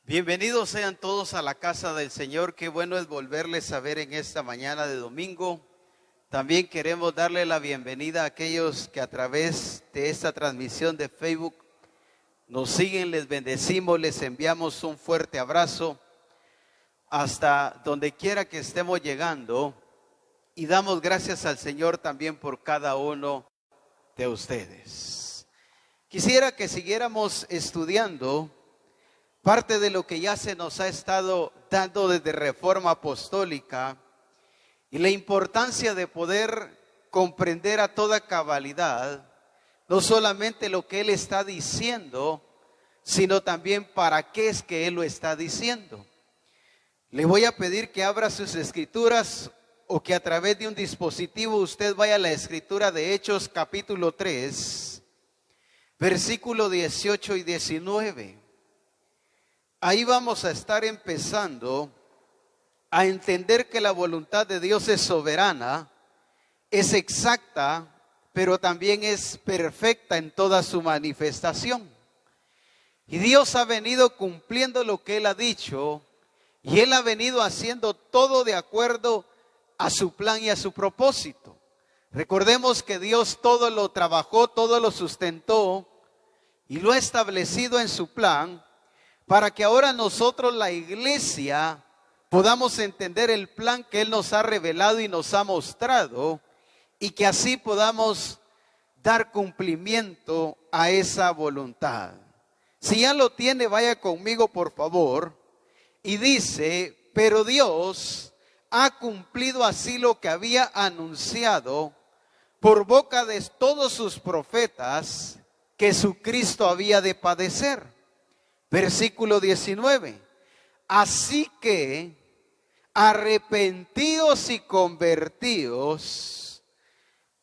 Bienvenidos sean todos a la casa del Señor. Qué bueno es volverles a ver en esta mañana de domingo. También queremos darle la bienvenida a aquellos que a través de esta transmisión de Facebook nos siguen. Les bendecimos, les enviamos un fuerte abrazo hasta donde quiera que estemos llegando. Y damos gracias al Señor también por cada uno de ustedes. Quisiera que siguiéramos estudiando parte de lo que ya se nos ha estado dando desde Reforma Apostólica y la importancia de poder comprender a toda cabalidad, no solamente lo que Él está diciendo, sino también para qué es que Él lo está diciendo. Le voy a pedir que abra sus escrituras o que a través de un dispositivo usted vaya a la escritura de Hechos capítulo 3, versículo 18 y 19. Ahí vamos a estar empezando a entender que la voluntad de Dios es soberana, es exacta, pero también es perfecta en toda su manifestación. Y Dios ha venido cumpliendo lo que Él ha dicho, y Él ha venido haciendo todo de acuerdo a su plan y a su propósito. Recordemos que Dios todo lo trabajó, todo lo sustentó y lo ha establecido en su plan, para que ahora nosotros, la iglesia, podamos entender el plan que Él nos ha revelado y nos ha mostrado, y que así podamos dar cumplimiento a esa voluntad. Si ya lo tiene, vaya conmigo por favor, y dice: pero Dios ha cumplido así lo que había anunciado por boca de todos sus profetas, que su Cristo había de padecer. Versículo 19. Así que arrepentidos y convertidos,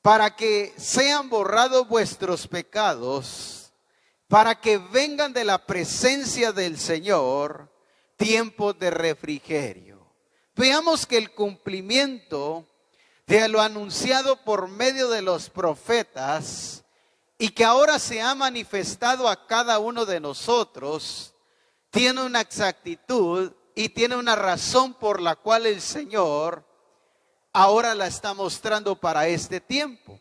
para que sean borrados vuestros pecados, para que vengan de la presencia del Señor tiempos de refrigerio. Veamos que el cumplimiento de lo anunciado por medio de los profetas y que ahora se ha manifestado a cada uno de nosotros, tiene una exactitud y tiene una razón por la cual el Señor ahora la está mostrando para este tiempo.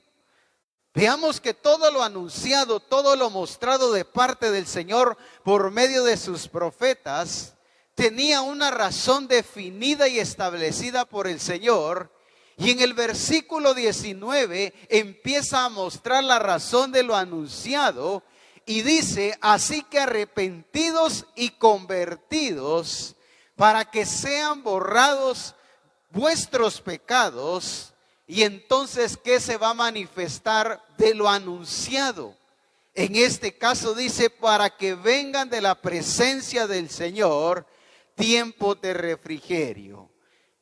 Veamos que todo lo anunciado, todo lo mostrado de parte del Señor por medio de sus profetas, tenía una razón definida y establecida por el Señor. Y en el versículo 19 empieza a mostrar la razón de lo anunciado y dice: así que arrepentidos y convertidos, para que sean borrados vuestros pecados. Y entonces, ¿qué se va a manifestar de lo anunciado? En este caso dice: para que vengan de la presencia del Señor tiempos de refrigerio.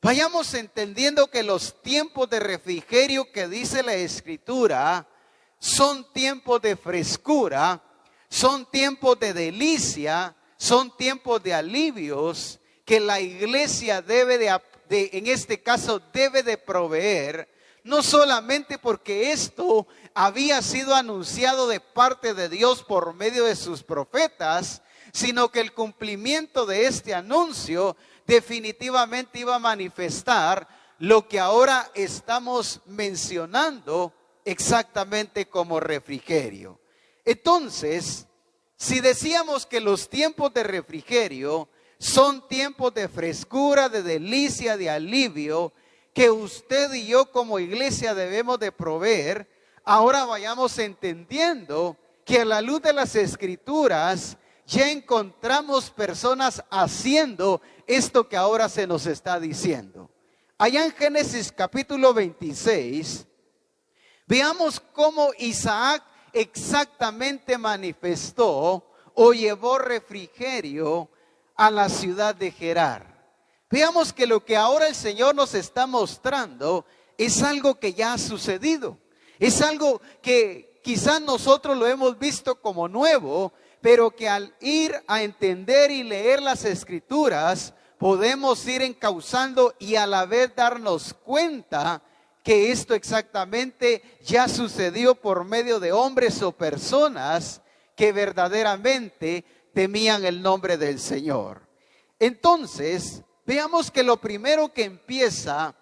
Vayamos entendiendo que los tiempos de refrigerio que dice la Escritura son tiempos de frescura, son tiempos de delicia, son tiempos de alivios que la iglesia debe en este caso debe de proveer, no solamente porque esto había sido anunciado de parte de Dios por medio de sus profetas, sino que el cumplimiento de este anuncio definitivamente iba a manifestar lo que ahora estamos mencionando exactamente como refrigerio. Entonces, si decíamos que los tiempos de refrigerio son tiempos de frescura, de delicia, de alivio, que usted y yo como iglesia debemos de proveer, ahora vayamos entendiendo que a la luz de las Escrituras ya encontramos personas haciendo esto que ahora se nos está diciendo. Allá en Génesis capítulo 26, veamos cómo Isaac exactamente manifestó o llevó refrigerio a la ciudad de Gerar. Veamos que lo que ahora el Señor nos está mostrando es algo que ya ha sucedido. Es algo que quizás nosotros lo hemos visto como nuevo, pero que al ir a entender y leer las Escrituras, podemos ir encauzando y a la vez darnos cuenta que esto exactamente ya sucedió por medio de hombres o personas que verdaderamente temían el nombre del Señor. Entonces, veamos que lo primero que empieza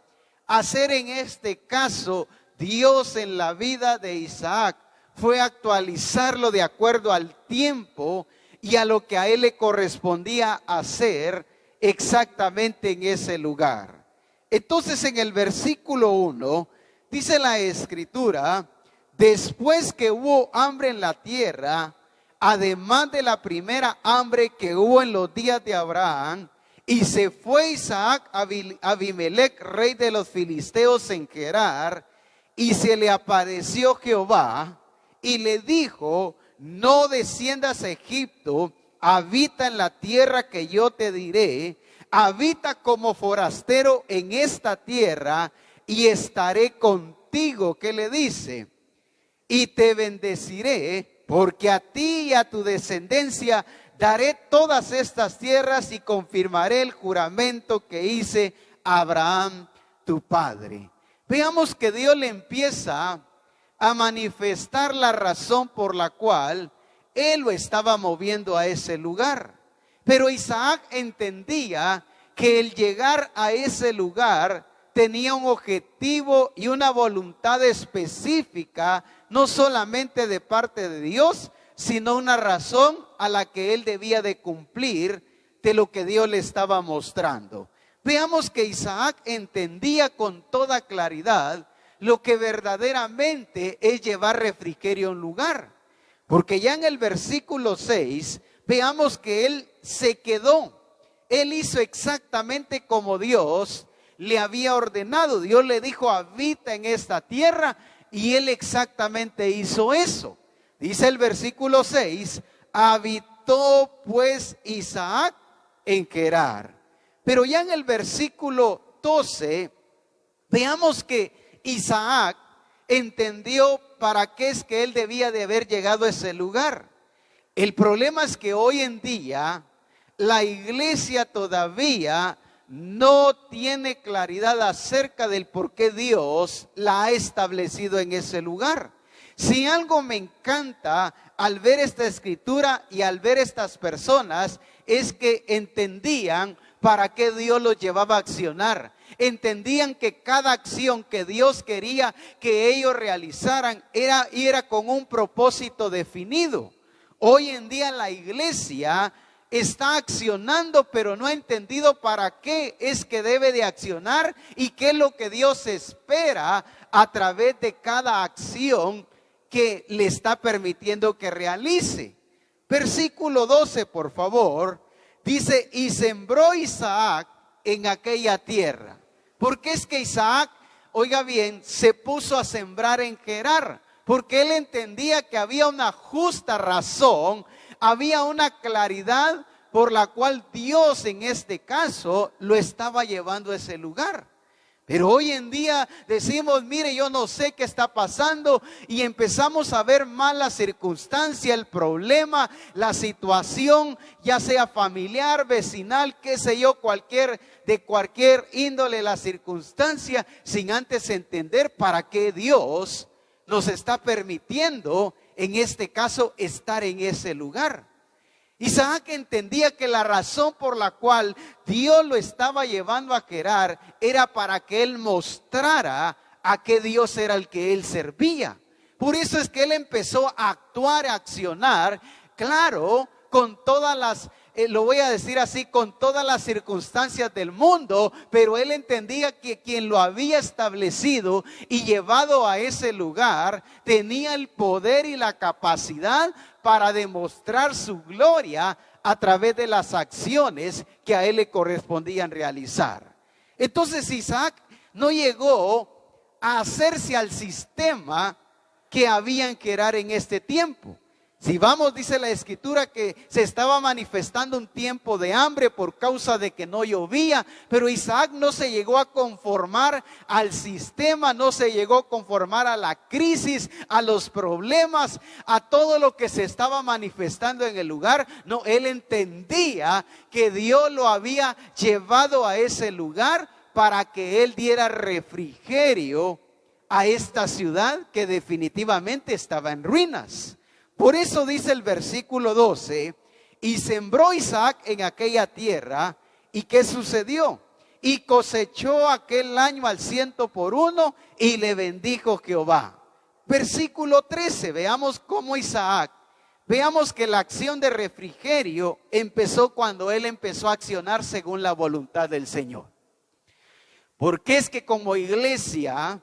a hacer en este caso Dios en la vida de Isaac fue actualizarlo de acuerdo al tiempo y a lo que a él le correspondía hacer exactamente en ese lugar. Entonces, en el versículo 1 dice la Escritura: después que hubo hambre en la tierra, además de la primera hambre que hubo en los días de Abraham, y se fue Isaac a Abimelech, rey de los filisteos, en Gerar, y se le apareció Jehová y le dijo: no desciendas a Egipto, habita en la tierra que yo te diré, habita como forastero en esta tierra y estaré contigo. ¿Qué le dice? Y te bendeciré, porque a ti y a tu descendencia daré todas estas tierras y confirmaré el juramento que hice a Abraham tu padre. Veamos que Dios le empieza a manifestar la razón por la cual él lo estaba moviendo a ese lugar. Pero Isaac entendía que el llegar a ese lugar tenía un objetivo y una voluntad específica, no solamente de parte de Dios, sino una razón a la que él debía de cumplir de lo que Dios le estaba mostrando. Veamos que Isaac entendía con toda claridad lo que verdaderamente es llevar refrigerio a un lugar. Porque ya en el versículo 6, veamos que él se quedó. Él hizo exactamente como Dios le había ordenado. Dios le dijo: habita en esta tierra, y él exactamente hizo eso. Dice el versículo 6, habitó pues Isaac en Gerar. Pero ya en el versículo 12, veamos que Isaac entendió para qué es que él debía de haber llegado a ese lugar. El problema es que hoy en día la iglesia todavía no tiene claridad acerca del por qué Dios la ha establecido en ese lugar. Si algo me encanta al ver esta escritura y al ver estas personas, es que entendían para qué Dios los llevaba a accionar. Entendían que cada acción que Dios quería que ellos realizaran era con un propósito definido. Hoy en día la iglesia está accionando, pero no ha entendido para qué es que debe de accionar y qué es lo que Dios espera a través de cada acción que le está permitiendo que realice. Versículo 12, por favor, dice: y sembró Isaac en aquella tierra. Porque es que Isaac, oiga bien, se puso a sembrar en Gerar, porque él entendía que había una justa razón, había una claridad por la cual Dios en este caso lo estaba llevando a ese lugar. Pero hoy en día decimos: mire, yo no sé qué está pasando, y empezamos a ver mal la circunstancia, el problema, la situación, ya sea familiar, vecinal, qué sé yo, de cualquier índole la circunstancia, sin antes entender para qué Dios nos está permitiendo, en este caso, estar en ese lugar. Isaac entendía que la razón por la cual Dios lo estaba llevando a Gerar era para que él mostrara a qué Dios era el que él servía. Por eso es que él empezó a actuar, a accionar, claro, con todas las, lo voy a decir así, con todas las circunstancias del mundo, pero él entendía que quien lo había establecido y llevado a ese lugar tenía el poder y la capacidad para demostrar su gloria a través de las acciones que a él le correspondían realizar. Entonces Isaac no llegó a hacerse al sistema que había en Gerar en este tiempo. Si vamos, dice la escritura que se estaba manifestando un tiempo de hambre por causa de que no llovía, pero Isaac no se llegó a conformar al sistema, no se llegó a conformar a la crisis, a los problemas, a todo lo que se estaba manifestando en el lugar. No, él entendía que Dios lo había llevado a ese lugar para que él diera refrigerio a esta ciudad que definitivamente estaba en ruinas. Por eso dice el versículo 12: y sembró Isaac en aquella tierra, ¿Y qué sucedió? Y cosechó aquel año al 100 por 1 y le bendijo Jehová. Versículo 13, veamos cómo Isaac, veamos que la acción de refrigerio empezó cuando él empezó a accionar según la voluntad del Señor. Porque es que como iglesia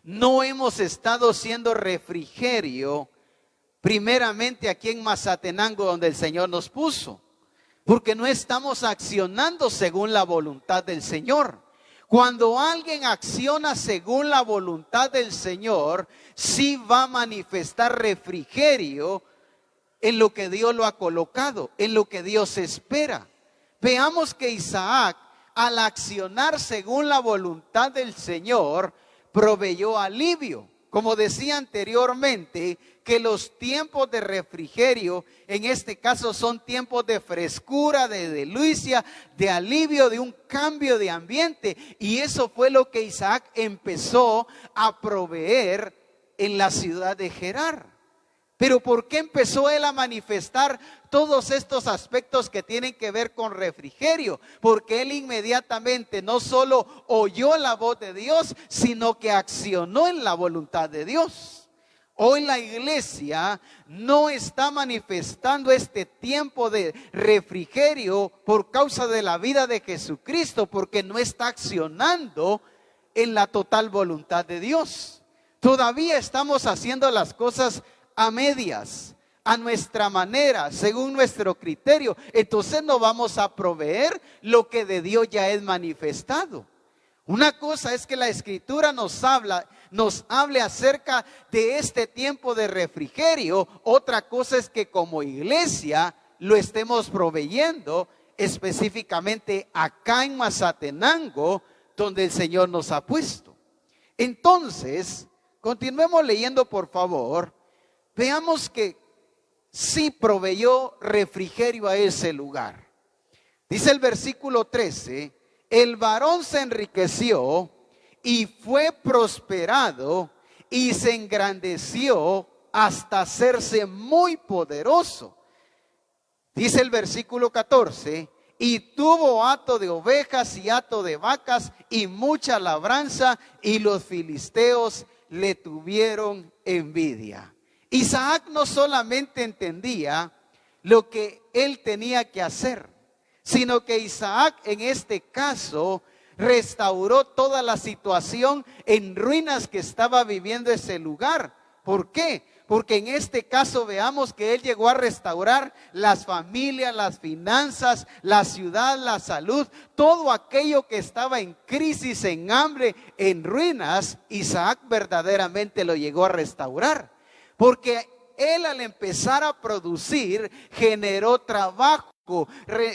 no hemos estado siendo refrigerio primeramente aquí en Mazatenango donde el Señor nos puso. Porque no estamos accionando según la voluntad del Señor. Cuando alguien acciona según la voluntad del Señor, sí va a manifestar refrigerio en lo que Dios lo ha colocado, en lo que Dios espera. Veamos que Isaac, al accionar según la voluntad del Señor, proveyó alivio. Como decía anteriormente, que los tiempos de refrigerio, en este caso son tiempos de frescura, de delicia, de alivio, de un cambio de ambiente. Y eso fue lo que Isaac empezó a proveer en la ciudad de Gerar. Pero ¿por qué empezó él a manifestar todos estos aspectos que tienen que ver con refrigerio? Porque él inmediatamente no solo oyó la voz de Dios, sino que accionó en la voluntad de Dios. Hoy la iglesia no está manifestando este tiempo de refrigerio por causa de la vida de Jesucristo, porque no está accionando en la total voluntad de Dios. Todavía estamos haciendo las cosas a medias, a nuestra manera, según nuestro criterio. Entonces no vamos a proveer lo que de Dios ya es manifestado. Una cosa es que la Escritura nos hable acerca de este tiempo de refrigerio. Otra cosa es que como iglesia lo estemos proveyendo específicamente acá en Mazatenango, donde el Señor nos ha puesto. Entonces, continuemos leyendo, por favor. Veamos que sí proveyó refrigerio a ese lugar. Dice el versículo 13, el varón se enriqueció y fue prosperado y se engrandeció hasta hacerse muy poderoso. Dice el versículo 14, y tuvo hato de ovejas y hato de vacas y mucha labranza, y los filisteos le tuvieron envidia. Isaac no solamente entendía lo que él tenía que hacer, sino que Isaac en este caso restauró toda la situación en ruinas que estaba viviendo ese lugar. ¿Por qué? Porque en este caso veamos que él llegó a restaurar las familias, las finanzas, la ciudad, la salud, todo aquello que estaba en crisis, en hambre, en ruinas. Isaac verdaderamente lo llegó a restaurar. Porque él al empezar a producir generó trabajo,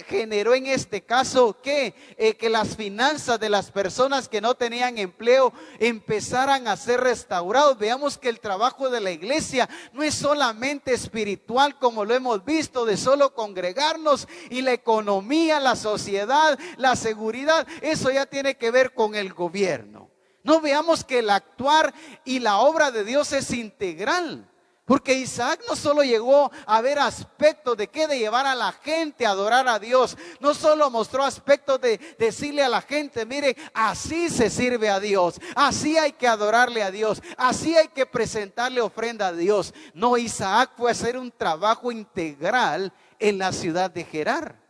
generó en este caso que las finanzas de las personas que no tenían empleo empezaran a ser restaurados. Veamos que el trabajo de la iglesia no es solamente espiritual como lo hemos visto, de solo congregarnos, y la economía, la sociedad, la seguridad, eso ya tiene que ver con el gobierno. No, veamos que el actuar y la obra de Dios es integral. Porque Isaac no solo llegó a ver aspectos de qué de llevar a la gente a adorar a Dios. No solo mostró aspectos de decirle a la gente, mire, así se sirve a Dios. Así hay que adorarle a Dios. Así hay que presentarle ofrenda a Dios. No, Isaac fue a hacer un trabajo integral en la ciudad de Gerar.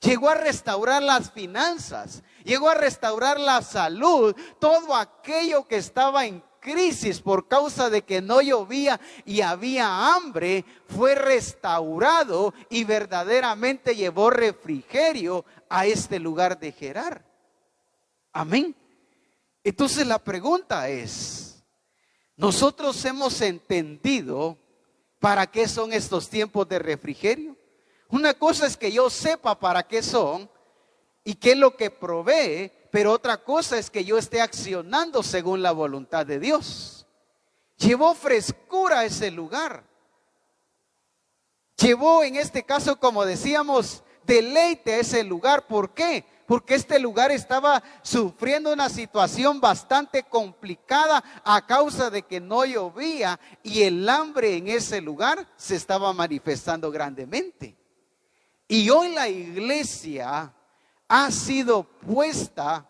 Llegó a restaurar las finanzas, llegó a restaurar la salud, todo aquello que estaba en crisis por causa de que no llovía y había hambre, fue restaurado y verdaderamente llevó refrigerio a este lugar de Gerar. Amén. Entonces la pregunta es, ¿nosotros hemos entendido para qué son estos tiempos de refrigerio? Una cosa es que yo sepa para qué son y qué es lo que provee, pero otra cosa es que yo esté accionando según la voluntad de Dios. Llevó frescura a ese lugar. Llevó, en este caso, como decíamos, deleite a ese lugar. ¿Por qué? Porque este lugar estaba sufriendo una situación bastante complicada a causa de que no llovía y el hambre en ese lugar se estaba manifestando grandemente. Y hoy la iglesia, ha sido puesta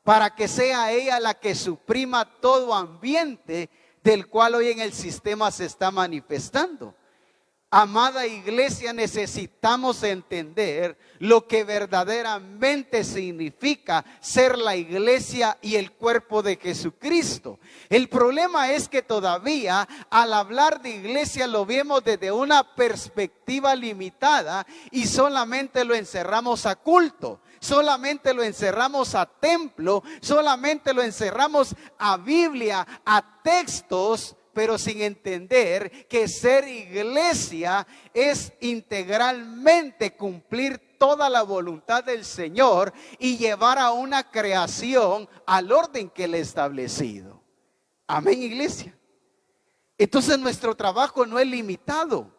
para que sea ella la que suprima todo ambiente del cual hoy en el sistema se está manifestando. Amada iglesia, necesitamos entender lo que verdaderamente significa ser la iglesia y el cuerpo de Jesucristo. El problema es que todavía al hablar de iglesia lo vemos desde una perspectiva limitada y solamente lo encerramos a culto. Solamente lo encerramos a templo, solamente lo encerramos a Biblia, a textos, pero sin entender que ser iglesia es integralmente cumplir toda la voluntad del Señor y llevar a una creación al orden que Él ha establecido. Amén, iglesia. Entonces nuestro trabajo no es limitado.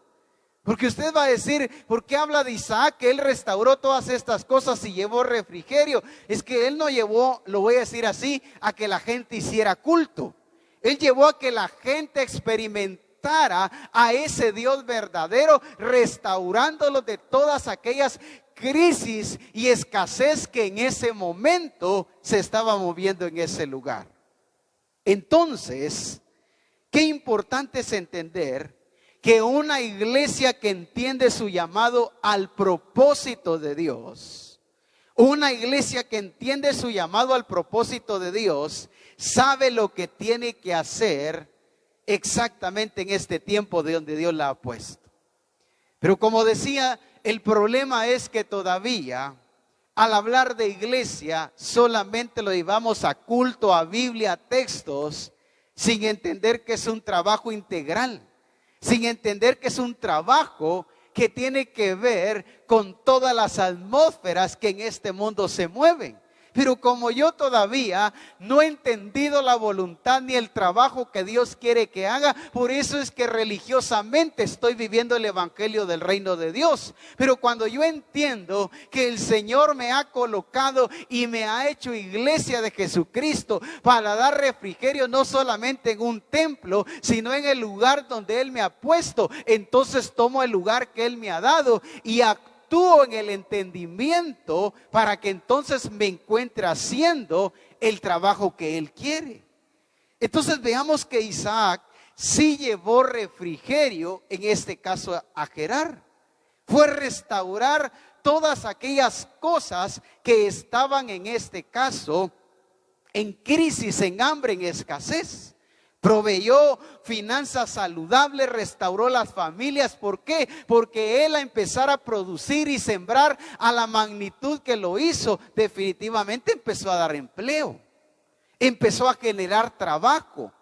Porque usted va a decir, ¿por qué habla de Isaac? Que él restauró todas estas cosas y llevó refrigerio. Es que él no llevó, lo voy a decir así, a que la gente hiciera culto. Él llevó a que la gente experimentara a ese Dios verdadero, restaurándolo de todas aquellas crisis y escasez que en ese momento se estaba moviendo en ese lugar. Entonces, qué importante es entender que una iglesia que entiende su llamado al propósito de Dios, una iglesia que entiende su llamado al propósito de Dios, sabe lo que tiene que hacer exactamente en este tiempo de donde Dios la ha puesto. Pero como decía, el problema es que todavía al hablar de iglesia solamente lo llevamos a culto, a Biblia, a textos, sin entender que es un trabajo integral. Sin entender que es un trabajo que tiene que ver con todas las atmósferas que en este mundo se mueven. Pero como yo todavía no he entendido la voluntad ni el trabajo que Dios quiere que haga, por eso es que religiosamente estoy viviendo el evangelio del reino de Dios. Pero cuando yo entiendo que el Señor me ha colocado y me ha hecho iglesia de Jesucristo para dar refrigerio no solamente en un templo, sino en el lugar donde Él me ha puesto, entonces tomo el lugar que Él me ha dado y actúo en el entendimiento para que entonces me encuentre haciendo el trabajo que Él quiere. Entonces veamos que Isaac sí llevó refrigerio, en este caso a Gerar. Fue restaurar todas aquellas cosas que estaban en este caso en crisis, en hambre, en escasez. Proveyó finanzas saludables, restauró las familias. ¿Por qué? Porque él a empezar a producir y sembrar a la magnitud que lo hizo, definitivamente empezó a dar empleo. Empezó a generar trabajo.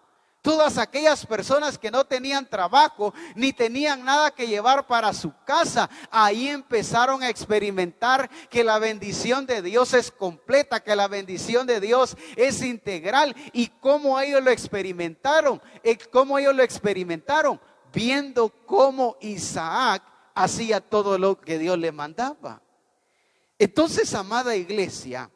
Todas aquellas personas que no tenían trabajo ni tenían nada que llevar para su casa, ahí empezaron a experimentar que la bendición de Dios es completa, que la bendición de Dios es integral. ¿Y cómo ellos lo experimentaron? Viendo cómo Isaac hacía todo lo que Dios le mandaba. Entonces, amada iglesia,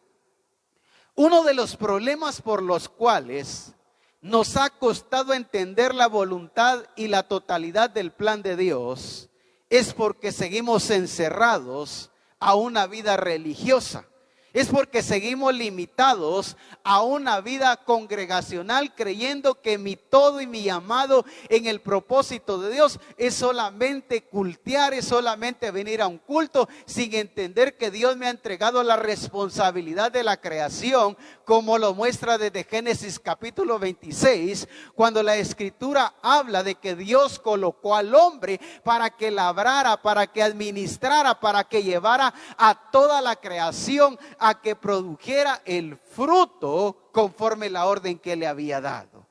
uno de los problemas por los cuales nos ha costado entender la voluntad y la totalidad del plan de Dios es porque seguimos encerrados a una vida religiosa. Es porque seguimos limitados a una vida congregacional, creyendo que mi todo y mi llamado en el propósito de Dios es solamente cultear, es solamente venir a un culto, sin entender que Dios me ha entregado la responsabilidad de la creación, como lo muestra desde Génesis capítulo 26, cuando la escritura habla de que Dios colocó al hombre para que labrara, para que administrara, para que llevara a toda la creación a que produjera el fruto conforme la orden que le había dado.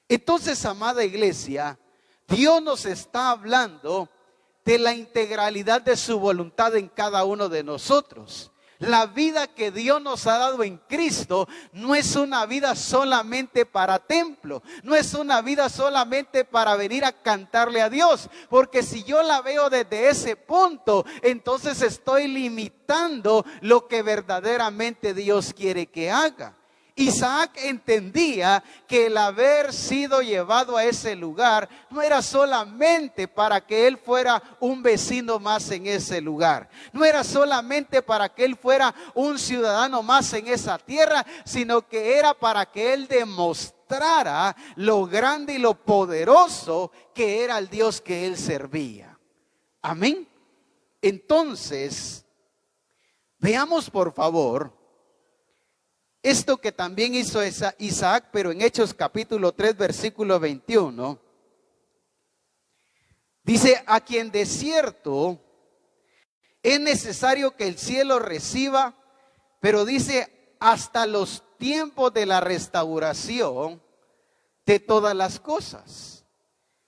Entonces, amada iglesia, Dios nos está hablando de la integralidad de su voluntad en cada uno de nosotros. La vida que Dios nos ha dado en Cristo no es una vida solamente para templo, no es una vida solamente para venir a cantarle a Dios, porque si yo la veo desde ese punto, entonces estoy limitando lo que verdaderamente Dios quiere que haga. Isaac entendía que el haber sido llevado a ese lugar no era solamente para que él fuera un vecino más en ese lugar, no era solamente para que él fuera un ciudadano más en esa tierra, sino que era para que él demostrara lo grande y lo poderoso que era el Dios que él servía. Amén. Entonces, veamos por favor esto que también hizo Isaac, pero en Hechos capítulo 3, versículo 21. Dice: a quien de cierto es necesario que el cielo reciba, pero dice hasta los tiempos de la restauración de todas las cosas.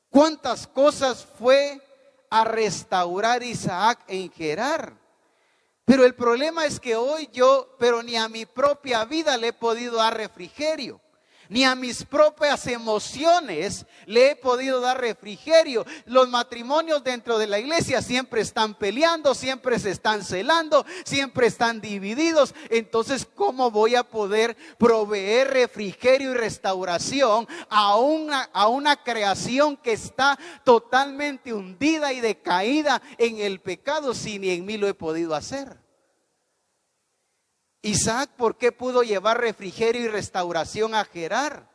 ¿Cuántas cosas fue a restaurar Isaac en Gerar? Pero el problema es que hoy pero ni a mi propia vida le he podido dar refrigerio, ni a mis propias emociones le he podido dar refrigerio. Los matrimonios dentro de la iglesia siempre están peleando, siempre se están celando, siempre están divididos. Entonces, ¿cómo voy a poder proveer refrigerio y restauración a una creación que está totalmente hundida y decaída en el pecado si ni en mí lo he podido hacer? Isaac, ¿por qué pudo llevar refrigerio y restauración a Gerar?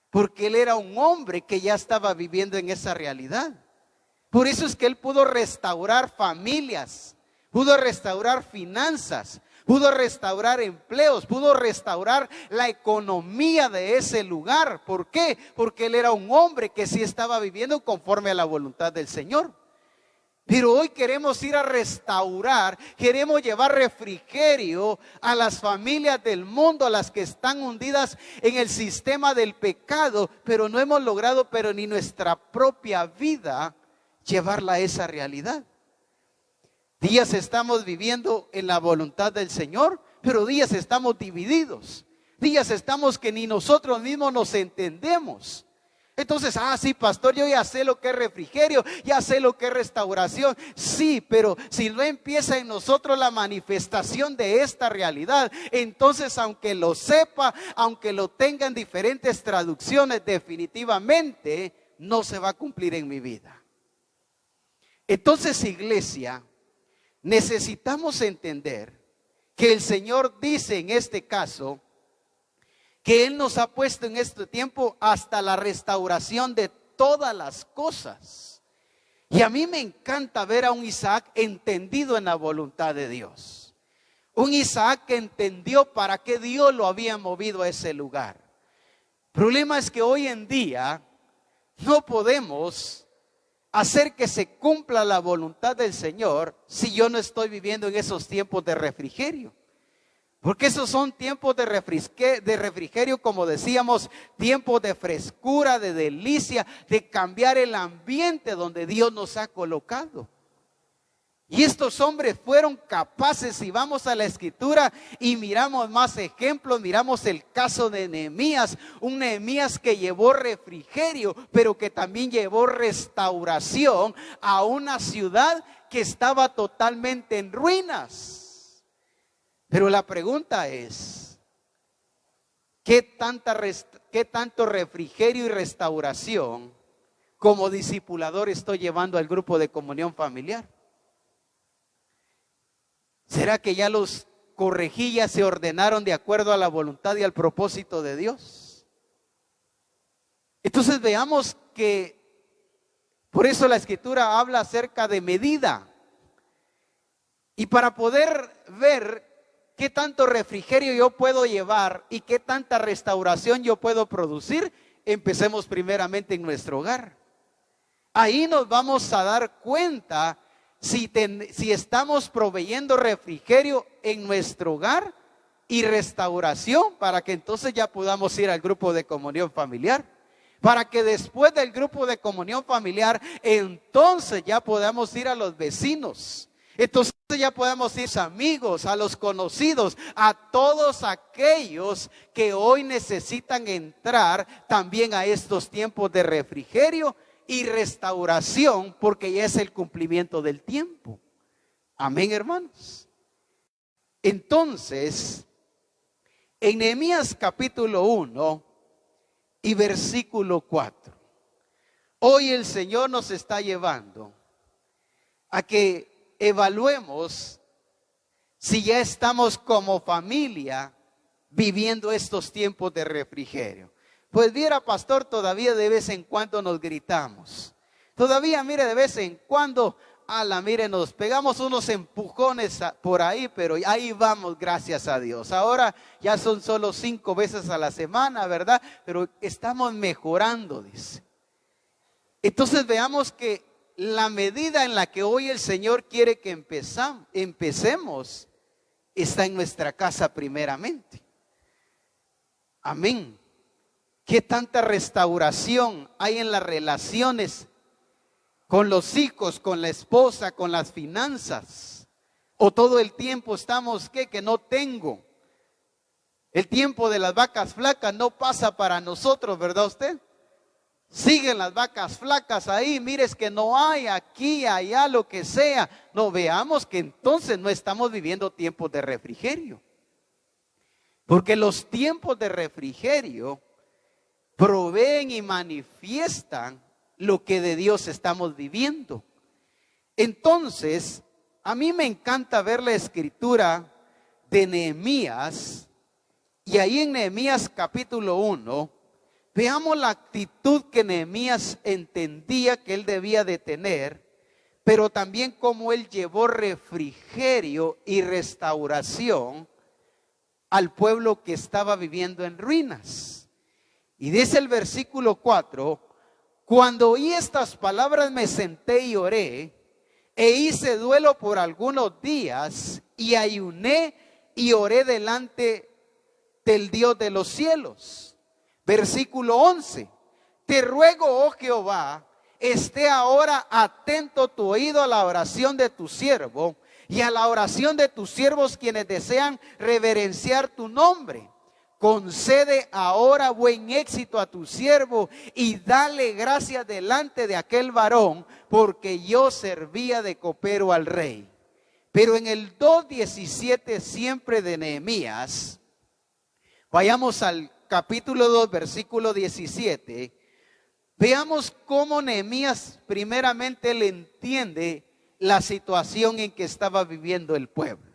Porque él era un hombre que ya estaba viviendo en esa realidad. Por eso es que él pudo restaurar familias, pudo restaurar finanzas, pudo restaurar empleos, pudo restaurar la economía de ese lugar. ¿Por qué? Porque él era un hombre que sí estaba viviendo conforme a la voluntad del Señor. Pero hoy queremos ir a restaurar, queremos llevar refrigerio a las familias del mundo, a las que están hundidas en el sistema del pecado, pero no hemos logrado, pero ni nuestra propia vida, llevarla a esa realidad. Días estamos viviendo en la voluntad del Señor, pero días estamos divididos. Días estamos que ni nosotros mismos nos entendemos. Entonces, sí, pastor, yo ya sé lo que es refrigerio, ya sé lo que es restauración. Sí, pero si no empieza en nosotros la manifestación de esta realidad, entonces aunque lo sepa, aunque lo tenga en diferentes traducciones, definitivamente no se va a cumplir en mi vida. Entonces, iglesia, necesitamos entender que el Señor dice en este caso que Él nos ha puesto en este tiempo hasta la restauración de todas las cosas. Y a mí me encanta ver a un Isaac entendido en la voluntad de Dios. Un Isaac que entendió para qué Dios lo había movido a ese lugar. El problema es que hoy en día no podemos hacer que se cumpla la voluntad del Señor si yo no estoy viviendo en esos tiempos de refrigerio. Porque esos son tiempos de refrigerio, como decíamos, tiempos de frescura, de delicia, de cambiar el ambiente donde Dios nos ha colocado. Y estos hombres fueron capaces, si vamos a la escritura y miramos más ejemplos, miramos el caso de Nehemías, un Nehemías que llevó refrigerio, pero que también llevó restauración a una ciudad que estaba totalmente en ruinas. Pero la pregunta es, ¿qué tanto refrigerio y restauración como discipulador estoy llevando al grupo de comunión familiar? ¿Será que ya los corregí, ya se ordenaron de acuerdo a la voluntad y al propósito de Dios? Entonces veamos que por eso la escritura habla acerca de medida. Y para poder ver qué tanto refrigerio yo puedo llevar y qué tanta restauración yo puedo producir, empecemos primeramente en nuestro hogar. Ahí nos vamos a dar cuenta si estamos proveyendo refrigerio en nuestro hogar y restauración, para que entonces ya podamos ir al grupo de comunión familiar. Para que después del grupo de comunión familiar, entonces ya podamos ir a los vecinos. Entonces ya podemos ir a los amigos, a los conocidos, a todos aquellos que hoy necesitan entrar también a estos tiempos de refrigerio y restauración, porque ya es el cumplimiento del tiempo. Amén, hermanos. Entonces, En Nehemías capítulo 1 y versículo 4. Hoy el Señor nos está llevando a que evaluemos si ya estamos como familia viviendo estos tiempos de refrigerio. Pues viera, pastor, todavía de vez en cuando nos gritamos. Todavía, mire, de vez en cuando, mire, nos pegamos unos empujones por ahí, pero ahí vamos, gracias a Dios. Ahora ya son solo 5 veces a la semana, ¿verdad? Pero estamos mejorando, dice. Entonces veamos que la medida en la que hoy el Señor quiere que empecemos está en nuestra casa primeramente. Amén. ¿Qué tanta restauración hay en las relaciones con los hijos, con la esposa, con las finanzas? ¿O todo el tiempo estamos que no tengo? El tiempo de las vacas flacas no pasa para nosotros, ¿verdad usted? Siguen las vacas flacas ahí, mires que no hay aquí, allá, lo que sea. No, veamos que entonces no estamos viviendo tiempos de refrigerio. Porque los tiempos de refrigerio proveen y manifiestan lo que de Dios estamos viviendo. Entonces, a mí me encanta ver la escritura de Nehemías, y ahí en Nehemías capítulo 1, veamos la actitud que Nehemías entendía que él debía de tener, pero también cómo él llevó refrigerio y restauración al pueblo que estaba viviendo en ruinas. Y dice el versículo 4, cuando oí estas palabras me senté y oré, e hice duelo por algunos días, y ayuné y oré delante del Dios de los cielos. Versículo 11, te ruego, oh Jehová, esté ahora atento tu oído a la oración de tu siervo y a la oración de tus siervos quienes desean reverenciar tu nombre. Concede ahora buen éxito a tu siervo y dale gracia delante de aquel varón, porque yo servía de copero al rey. Pero en el 2:17 siempre de Nehemías, vayamos al capítulo 2, versículo 17, veamos cómo Nehemías primeramente le entiende la situación en que estaba viviendo el pueblo.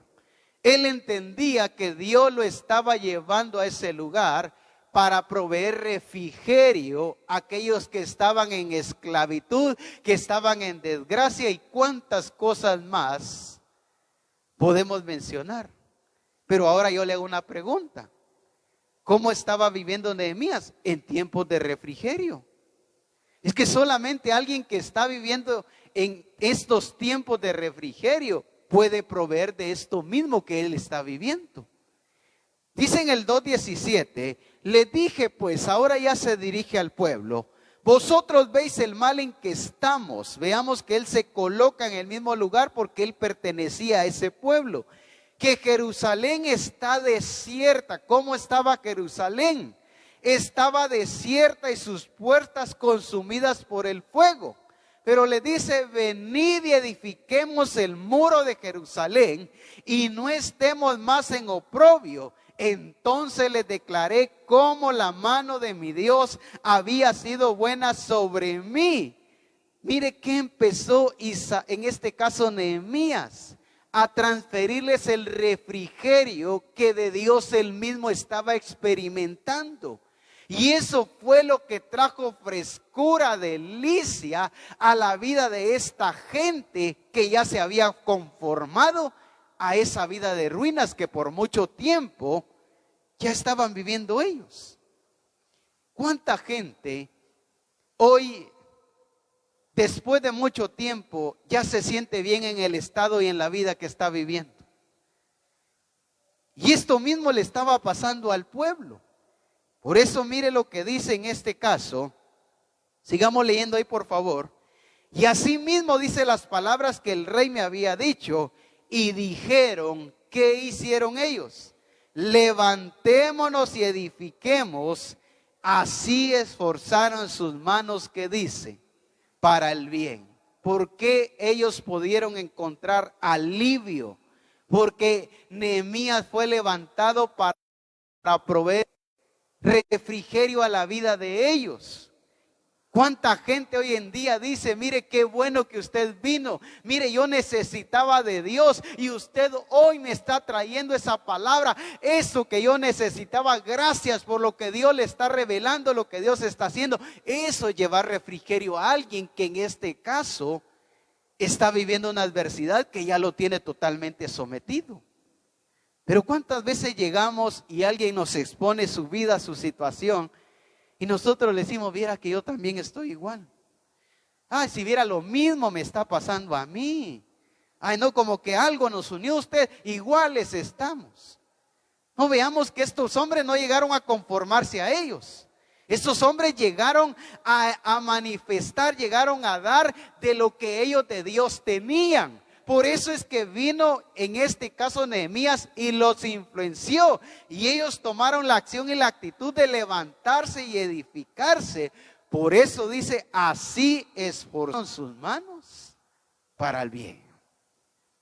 Él entendía que Dios lo estaba llevando a ese lugar para proveer refrigerio a aquellos que estaban en esclavitud, que estaban en desgracia y cuántas cosas más podemos mencionar. Pero ahora yo le hago una pregunta. ¿Cómo estaba viviendo Nehemías en tiempos de refrigerio? Es que solamente alguien que está viviendo en estos tiempos de refrigerio puede proveer de esto mismo que él está viviendo. Dice en el 2:17, le dije pues, ahora ya se dirige al pueblo, vosotros veis el mal en que estamos. Veamos que él se coloca en el mismo lugar porque él pertenecía a ese pueblo. Que Jerusalén está desierta. ¿Cómo estaba Jerusalén? Estaba desierta y sus puertas consumidas por el fuego. Pero le dice, venid y edifiquemos el muro de Jerusalén y no estemos más en oprobio. Entonces les declaré cómo la mano de mi Dios había sido buena sobre mí. Mire que empezó en este caso Nehemías a transferirles el refrigerio que de Dios él mismo estaba experimentando. Y eso fue lo que trajo frescura, delicia a la vida de esta gente que ya se había conformado a esa vida de ruinas que por mucho tiempo ya estaban viviendo ellos. ¿Cuánta gente hoy, después de mucho tiempo, ya se siente bien en el estado y en la vida que está viviendo? Y esto mismo le estaba pasando al pueblo. Por eso mire lo que dice en este caso. Sigamos leyendo ahí por favor. Y así mismo dice las palabras que el rey me había dicho. Y dijeron, ¿qué hicieron ellos? Levantémonos y edifiquemos. Así esforzaron sus manos, que dice, para el bien. ¿Por qué ellos pudieron encontrar alivio? Porque Nehemías fue levantado para proveer refrigerio a la vida de ellos. ¿Cuánta gente hoy en día dice, mire qué bueno que usted vino, mire yo necesitaba de Dios y usted hoy me está trayendo esa palabra, eso que yo necesitaba, gracias por lo que Dios le está revelando, lo que Dios está haciendo? Eso lleva refrigerio a alguien que en este caso está viviendo una adversidad que ya lo tiene totalmente sometido. Pero ¿cuántas veces llegamos y alguien nos expone su vida, su situación, y nosotros le decimos, viera que yo también estoy igual? Ay, si viera lo mismo me está pasando a mí. Ay, no, como que algo nos unió a usted, iguales estamos. No veamos que estos hombres no llegaron a conformarse a ellos. Estos hombres llegaron a manifestar, llegaron a dar de lo que ellos de Dios tenían. Por eso es que vino en este caso Nehemías y los influenció. Y ellos tomaron la acción y la actitud de levantarse y edificarse. Por eso dice, así esforzaron sus manos para el bien.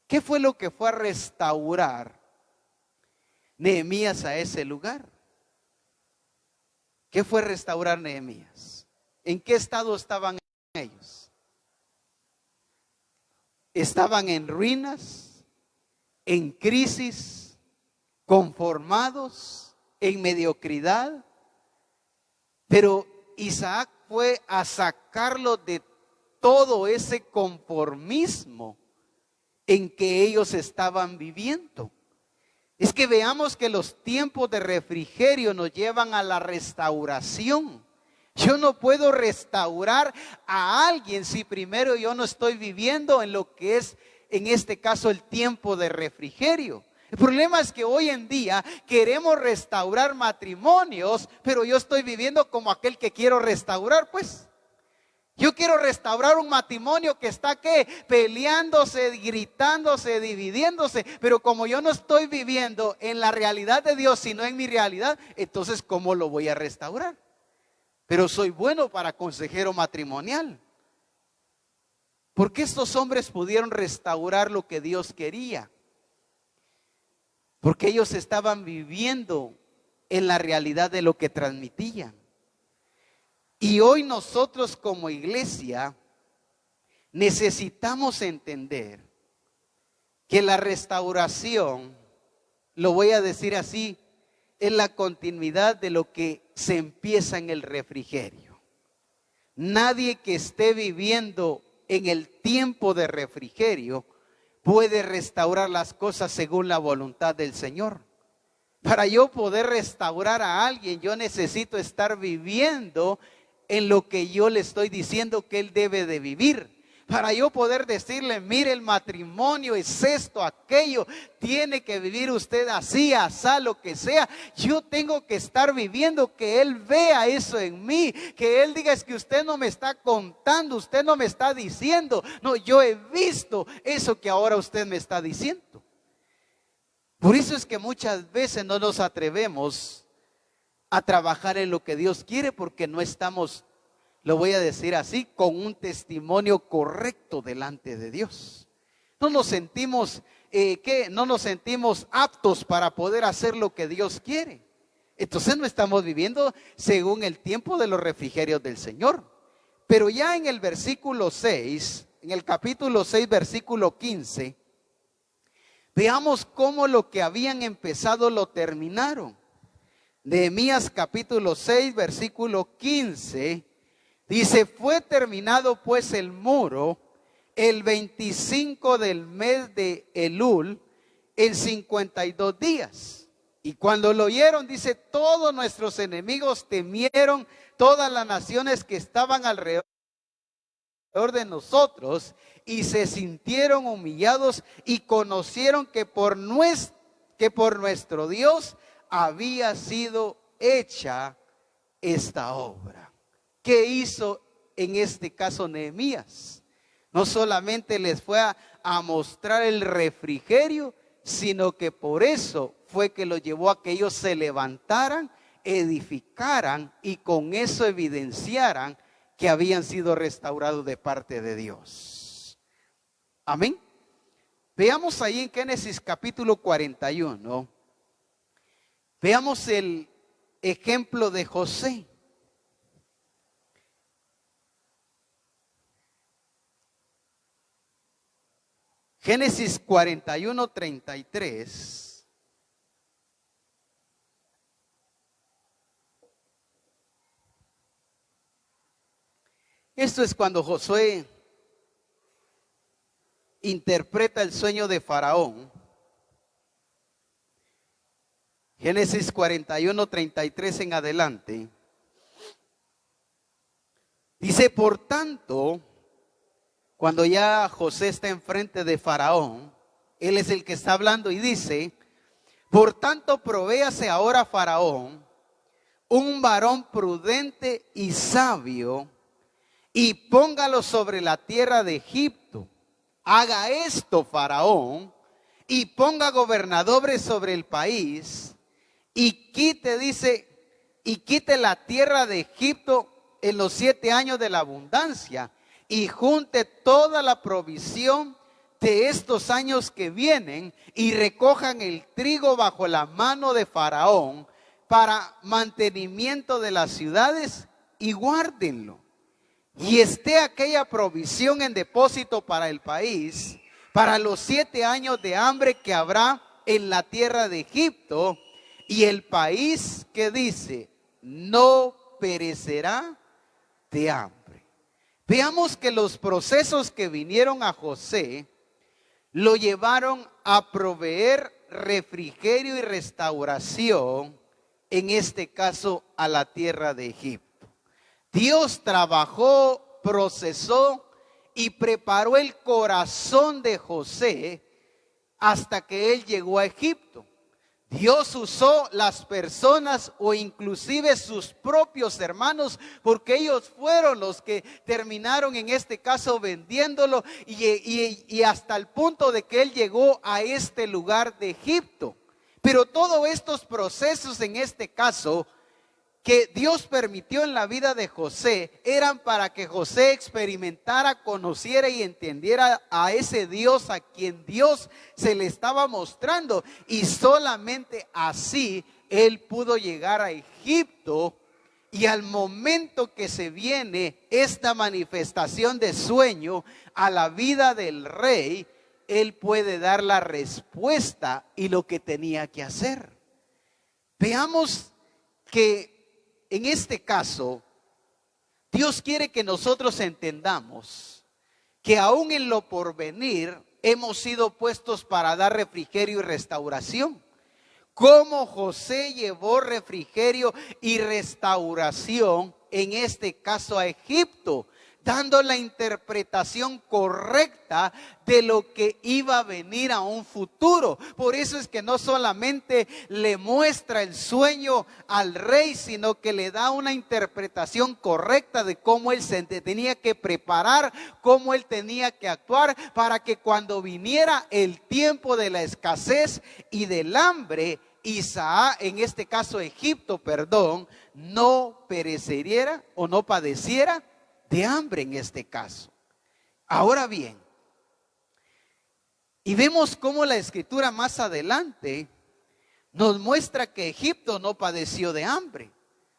¿Qué fue lo que fue a restaurar Nehemías a ese lugar? ¿Qué fue restaurar Nehemías? ¿En qué estado estaban ellos? Estaban en ruinas, en crisis, conformados, en mediocridad. Pero Isaac fue a sacarlo de todo ese conformismo en que ellos estaban viviendo. Es que veamos que los tiempos de refrigerio nos llevan a la restauración. Yo no puedo restaurar a alguien si primero yo no estoy viviendo en lo que es, en este caso, el tiempo de refrigerio. El problema es que hoy en día queremos restaurar matrimonios, pero yo estoy viviendo como aquel que quiero restaurar, pues. Yo quiero restaurar un matrimonio que está ¿qué? Peleándose, gritándose, dividiéndose. Pero como yo no estoy viviendo en la realidad de Dios, sino en mi realidad, entonces ¿cómo lo voy a restaurar? Pero soy bueno para consejero matrimonial. ¿Por qué estos hombres pudieron restaurar lo que Dios quería? Porque ellos estaban viviendo en la realidad de lo que transmitían. Y hoy nosotros como iglesia necesitamos entender que la restauración, lo voy a decir así, es la continuidad de lo que se empieza en el refrigerio. Nadie que esté viviendo en el tiempo de refrigerio puede restaurar las cosas según la voluntad del Señor. Para yo poder restaurar a alguien, yo necesito estar viviendo en lo que yo le estoy diciendo que él debe de vivir. Para yo poder decirle, mire, el matrimonio es esto, aquello, tiene que vivir usted así, asá, lo que sea. Yo tengo que estar viviendo, que él vea eso en mí, que él diga, es que usted no me está contando, usted no me está diciendo. No, yo he visto eso que ahora usted me está diciendo. Por eso es que muchas veces no nos atrevemos a trabajar en lo que Dios quiere, porque no estamos, lo voy a decir así, con un testimonio correcto delante de Dios. No nos sentimos, no nos sentimos aptos para poder hacer lo que Dios quiere. Entonces no estamos viviendo según el tiempo de los refrigerios del Señor. Pero ya en el versículo 6, en el capítulo 6, versículo 15, veamos cómo lo que habían empezado lo terminaron. Nehemías capítulo 6, versículo 15, dice, fue terminado pues el muro el 25 del mes de Elul en 52 días. Y cuando lo oyeron, dice, todos nuestros enemigos temieron, todas las naciones que estaban alrededor de nosotros, y se sintieron humillados y conocieron que por nuestro Dios había sido hecha esta obra. ¿Qué hizo en este caso Nehemías? No solamente les fue a mostrar el refrigerio, sino que por eso fue que lo llevó a que ellos se levantaran, edificaran y con eso evidenciaran que habían sido restaurados de parte de Dios. Amén. Veamos ahí en Génesis capítulo 41. Veamos el ejemplo de José. Génesis 41:33. Esto es cuando Josué interpreta el sueño de Faraón. Génesis 41:33 en adelante. Dice, por tanto, cuando ya José está enfrente de Faraón, él es el que está hablando y dice, por tanto, provéase ahora Faraón un varón prudente y sabio y póngalo sobre la tierra de Egipto. Haga esto Faraón y ponga gobernadores sobre el país y quite, dice, y quite la tierra de Egipto en los 7 años de la abundancia y junte toda la provisión de estos años que vienen y recojan el trigo bajo la mano de Faraón para mantenimiento de las ciudades y guárdenlo. Y esté aquella provisión en depósito para el país, para los 7 años de hambre que habrá en la tierra de Egipto, y el país que dice, no perecerá de hambre. Veamos que los procesos que vinieron a José lo llevaron a proveer refrigerio y restauración, en este caso a la tierra de Egipto. Dios trabajó, procesó y preparó el corazón de José hasta que él llegó a Egipto. Dios usó las personas o inclusive sus propios hermanos, porque ellos fueron los que terminaron en este caso vendiéndolo y hasta el punto de que él llegó a este lugar de Egipto. Pero todos estos procesos en este caso que Dios permitió en la vida de José eran para que José experimentara, conociera y entendiera a ese Dios a quien Dios se le estaba mostrando, y solamente así él pudo llegar a Egipto. Y al momento que se viene esta manifestación de sueño a la vida del rey, él puede dar la respuesta y lo que tenía que hacer. Veamos que en este caso, Dios quiere que nosotros entendamos que aún en lo porvenir hemos sido puestos para dar refrigerio y restauración. Como José llevó refrigerio y restauración, en este caso a Egipto, dando la interpretación correcta de lo que iba a venir a un futuro. Por eso es que no solamente le muestra el sueño al rey, sino que le da una interpretación correcta de cómo él se tenía que preparar, cómo él tenía que actuar, para que cuando viniera el tiempo de la escasez y del hambre, en este caso Egipto, no pereciera o no padeciera de hambre en este caso. Ahora bien, y vemos cómo la escritura más adelante nos muestra que Egipto no padeció de hambre.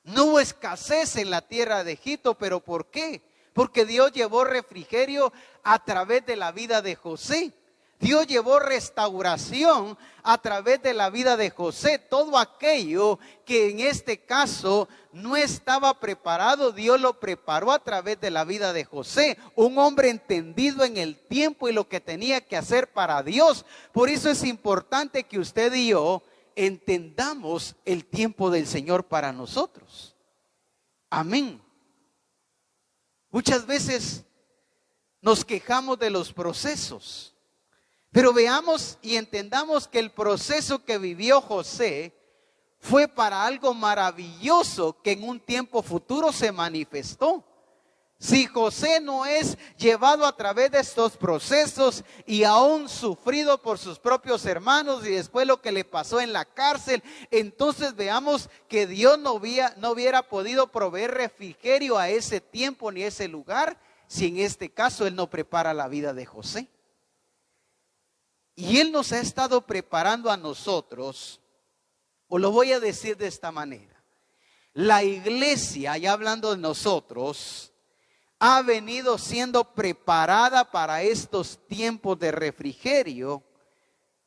No hubo escasez en la tierra de Egipto, pero ¿por qué? Porque Dios llevó refrigerio a través de la vida de José. Dios llevó restauración a través de la vida de José. Todo aquello que en este caso no estaba preparado, Dios lo preparó a través de la vida de José. Un hombre entendido en el tiempo y lo que tenía que hacer para Dios. Por eso es importante que usted y yo entendamos el tiempo del Señor para nosotros. Amén. Muchas veces nos quejamos de los procesos. Pero veamos y entendamos que el proceso que vivió José fue para algo maravilloso que en un tiempo futuro se manifestó. Si José no es llevado a través de estos procesos y aún sufrido por sus propios hermanos y después lo que le pasó en la cárcel, entonces veamos que Dios no hubiera podido proveer refrigerio a ese tiempo ni a ese lugar si en este caso Él no prepara la vida de José. Y Él nos ha estado preparando a nosotros O lo voy a decir de esta manera. La iglesia, ya hablando de nosotros, ha venido siendo preparada para estos tiempos de refrigerio,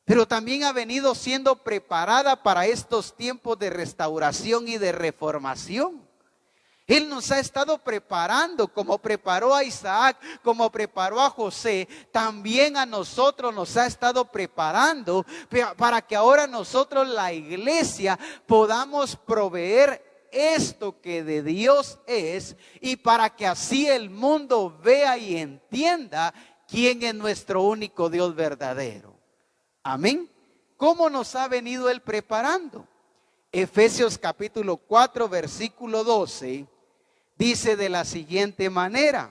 pero también ha venido siendo preparada para estos tiempos de restauración y de reformación. Él nos ha estado preparando, como preparó a Isaac, como preparó a José, también a nosotros nos ha estado preparando para que ahora nosotros, la iglesia, podamos proveer esto que de Dios es, y para que así el mundo vea y entienda quién es nuestro único Dios verdadero. Amén. ¿Cómo nos ha venido Él preparando? Efesios capítulo 4, versículo 12, dice de la siguiente manera,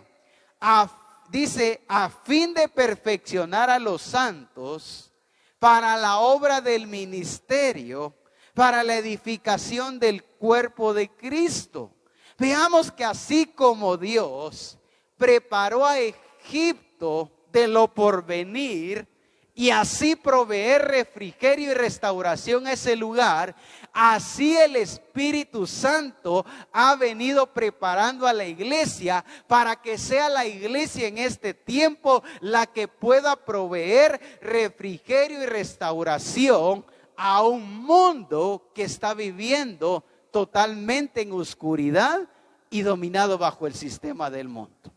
dice, a fin de perfeccionar a los santos para la obra del ministerio, para la edificación del cuerpo de Cristo. Veamos que así como Dios preparó a Egipto de lo porvenir, y así proveer refrigerio y restauración a ese lugar, así el Espíritu Santo ha venido preparando a la iglesia para que sea la iglesia en este tiempo la que pueda proveer refrigerio y restauración a un mundo que está viviendo totalmente en oscuridad y dominado bajo el sistema del mundo.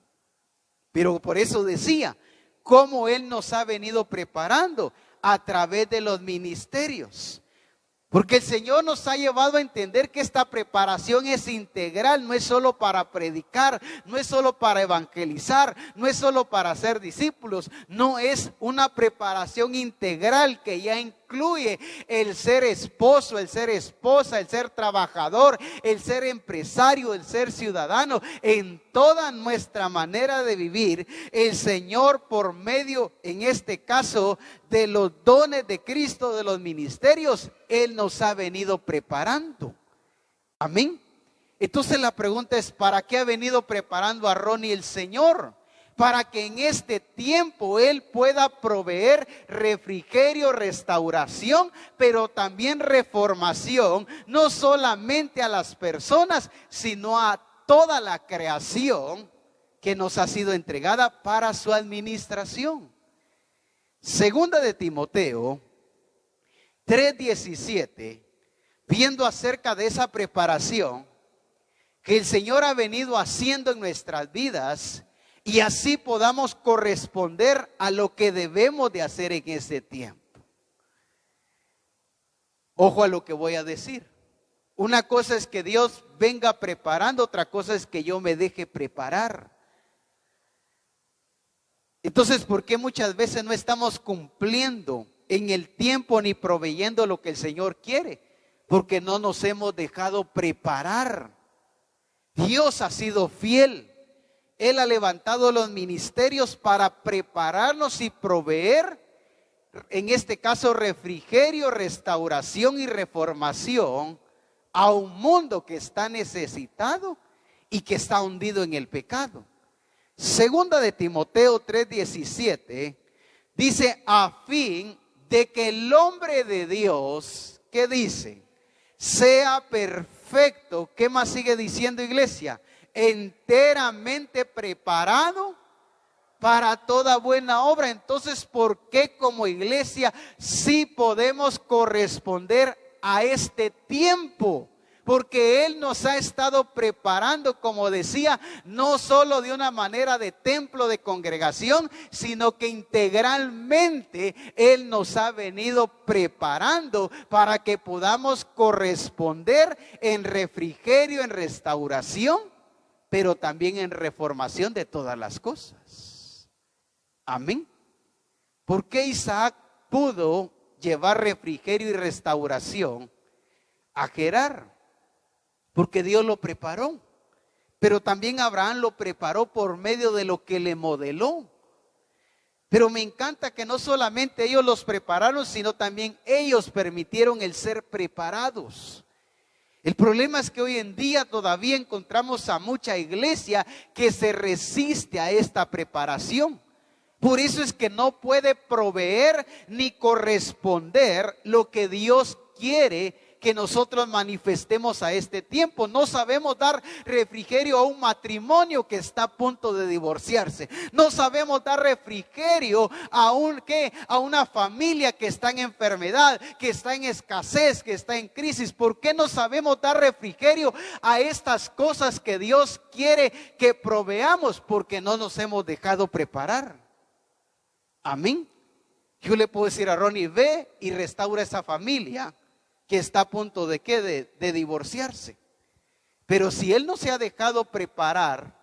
Pero por eso decía, cómo Él nos ha venido preparando a través de los ministerios. Porque el Señor nos ha llevado a entender que esta preparación es integral, no es solo para predicar, no es solo para evangelizar, no es solo para ser discípulos, no, es una preparación integral que ya incluye el ser esposo, el ser esposa, el ser trabajador, el ser empresario, el ser ciudadano. En toda nuestra manera de vivir, el Señor, por medio, en este caso, de los dones de Cristo, de los ministerios, Él nos ha venido preparando. Amén. Entonces la pregunta es, ¿para qué ha venido preparando a Ronnie el Señor? Para que en este tiempo Él pueda proveer refrigerio, restauración, pero también reformación, no solamente a las personas, sino a toda la creación que nos ha sido entregada para su administración. Segunda de Timoteo 3:17, viendo acerca de esa preparación que el Señor ha venido haciendo en nuestras vidas, y así podamos corresponder a lo que debemos de hacer en este tiempo. Ojo a lo que voy a decir. Una cosa es que Dios venga preparando, otra cosa es que yo me deje preparar. Entonces, ¿por qué muchas veces no estamos cumpliendo en el tiempo ni proveyendo lo que el Señor quiere? Porque no nos hemos dejado preparar. Dios ha sido fiel. Él ha levantado los ministerios para prepararnos y proveer, en este caso, refrigerio, restauración y reformación a un mundo que está necesitado y que está hundido en el pecado. Segunda de Timoteo 3:17 dice, a fin de que el hombre de Dios, ¿qué dice? Sea perfecto. ¿Qué más sigue diciendo, iglesia? Enteramente preparado para toda buena obra. Entonces, ¿por qué como iglesia sí podemos corresponder a este tiempo? Porque Él nos ha estado preparando, como decía, no solo de una manera de templo, de congregación, sino que integralmente Él nos ha venido preparando para que podamos corresponder en refrigerio, en restauración, pero también en reformación de todas las cosas. Amén. ¿Por qué Isaac pudo llevar refrigerio y restauración a Gerar? Porque Dios lo preparó. Pero también Abraham lo preparó por medio de lo que le modeló. Pero me encanta que no solamente ellos los prepararon, sino también ellos permitieron el ser preparados. El problema es que hoy en día todavía encontramos a mucha iglesia que se resiste a esta preparación. Por eso es que no puede proveer ni corresponder lo que Dios quiere que nosotros manifestemos a este tiempo. No sabemos dar refrigerio a un matrimonio que está a punto de divorciarse. No sabemos dar refrigerio a una familia que está en enfermedad, que está en escasez, que está en crisis. ¿Por qué no sabemos dar refrigerio a estas cosas que Dios quiere que proveamos? Porque no nos hemos dejado preparar. Amén. Yo le puedo decir a Ronnie: ve y restaura esa familia que está a punto de divorciarse. Pero si él no se ha dejado preparar,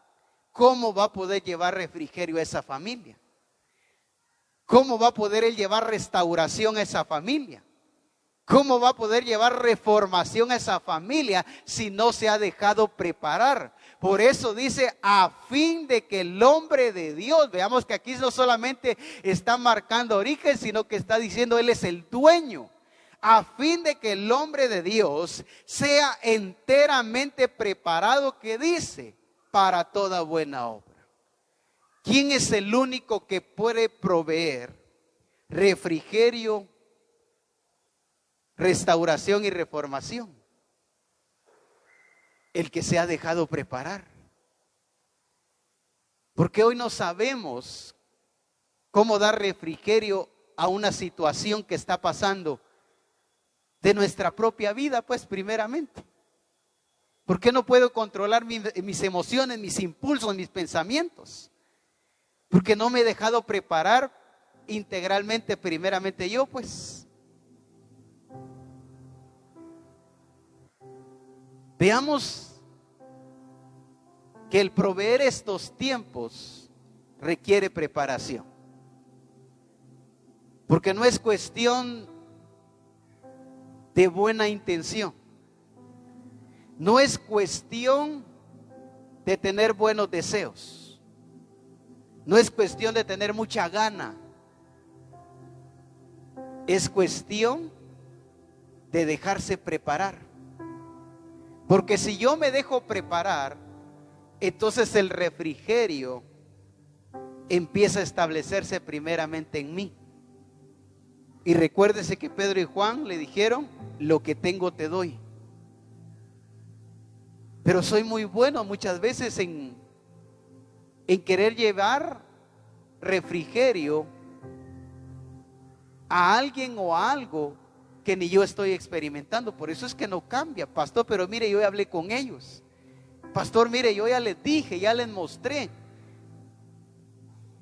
¿cómo va a poder llevar refrigerio a esa familia? ¿Cómo va a poder él llevar restauración a esa familia? ¿Cómo va a poder llevar reformación a esa familia si no se ha dejado preparar? Por eso dice: a fin de que el hombre de Dios, veamos que aquí no solamente está marcando origen, sino que está diciendo él es el dueño. A fin de que el hombre de Dios sea enteramente preparado, que dice, para toda buena obra. ¿Quién es el único que puede proveer refrigerio, restauración y reformación? El que se ha dejado preparar. Porque hoy no sabemos cómo dar refrigerio a una situación que está pasando de nuestra propia vida, pues primeramente. ¿Por qué no puedo controlar mis emociones, mis impulsos, mis pensamientos? Porque no me he dejado preparar integralmente, primeramente yo, pues. Veamos que el proveer estos tiempos requiere preparación. Porque no es cuestión de buena intención. No es cuestión de tener buenos deseos. No es cuestión de tener mucha gana. Es cuestión de dejarse preparar. Porque si yo me dejo preparar, entonces el refrigerio empieza a establecerse primeramente en mí. Y recuérdese que Pedro y Juan le dijeron: lo que tengo te doy. Pero soy muy bueno muchas veces en querer llevar refrigerio a alguien o a algo que ni yo estoy experimentando. Por eso es que no cambia. Pastor, pero mire, yo ya hablé con ellos. Pastor, mire, yo ya les dije, ya les mostré.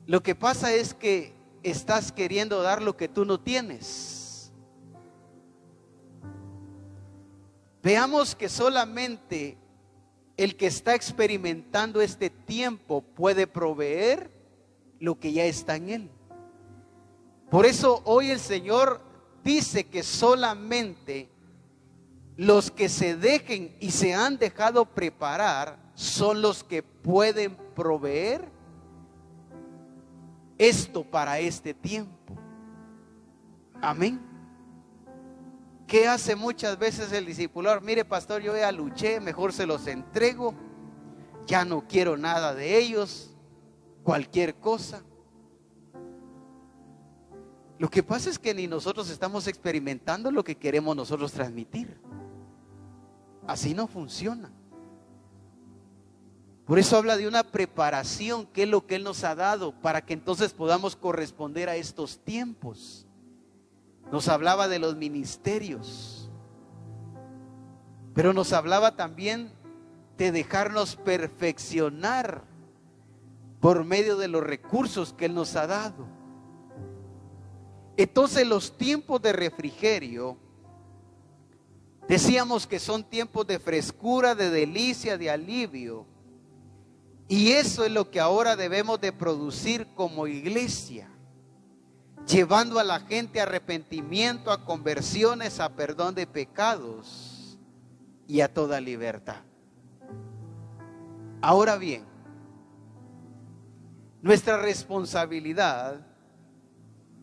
Lo que pasa es que estás queriendo dar lo que tú no tienes. Veamos que solamente el que está experimentando este tiempo puede proveer lo que ya está en él. Por eso hoy el Señor dice que solamente los que se dejen y se han dejado preparar son los que pueden proveer esto para este tiempo. Amén. ¿Qué hace muchas veces el discipulador? Mire, pastor, yo ya luché, mejor se los entrego, ya no quiero nada de ellos, cualquier cosa. Lo que pasa es que ni nosotros estamos experimentando lo que queremos nosotros transmitir. Así no funciona. Por eso habla de una preparación, que es lo que Él nos ha dado, para que entonces podamos corresponder a estos tiempos. Nos hablaba de los ministerios, pero nos hablaba también de dejarnos perfeccionar por medio de los recursos que Él nos ha dado. Entonces los tiempos de refrigerio, decíamos que son tiempos de frescura, de delicia, de alivio. Y eso es lo que ahora debemos de producir como iglesia, llevando a la gente a arrepentimiento, a conversiones, a perdón de pecados y a toda libertad. Ahora bien, nuestra responsabilidad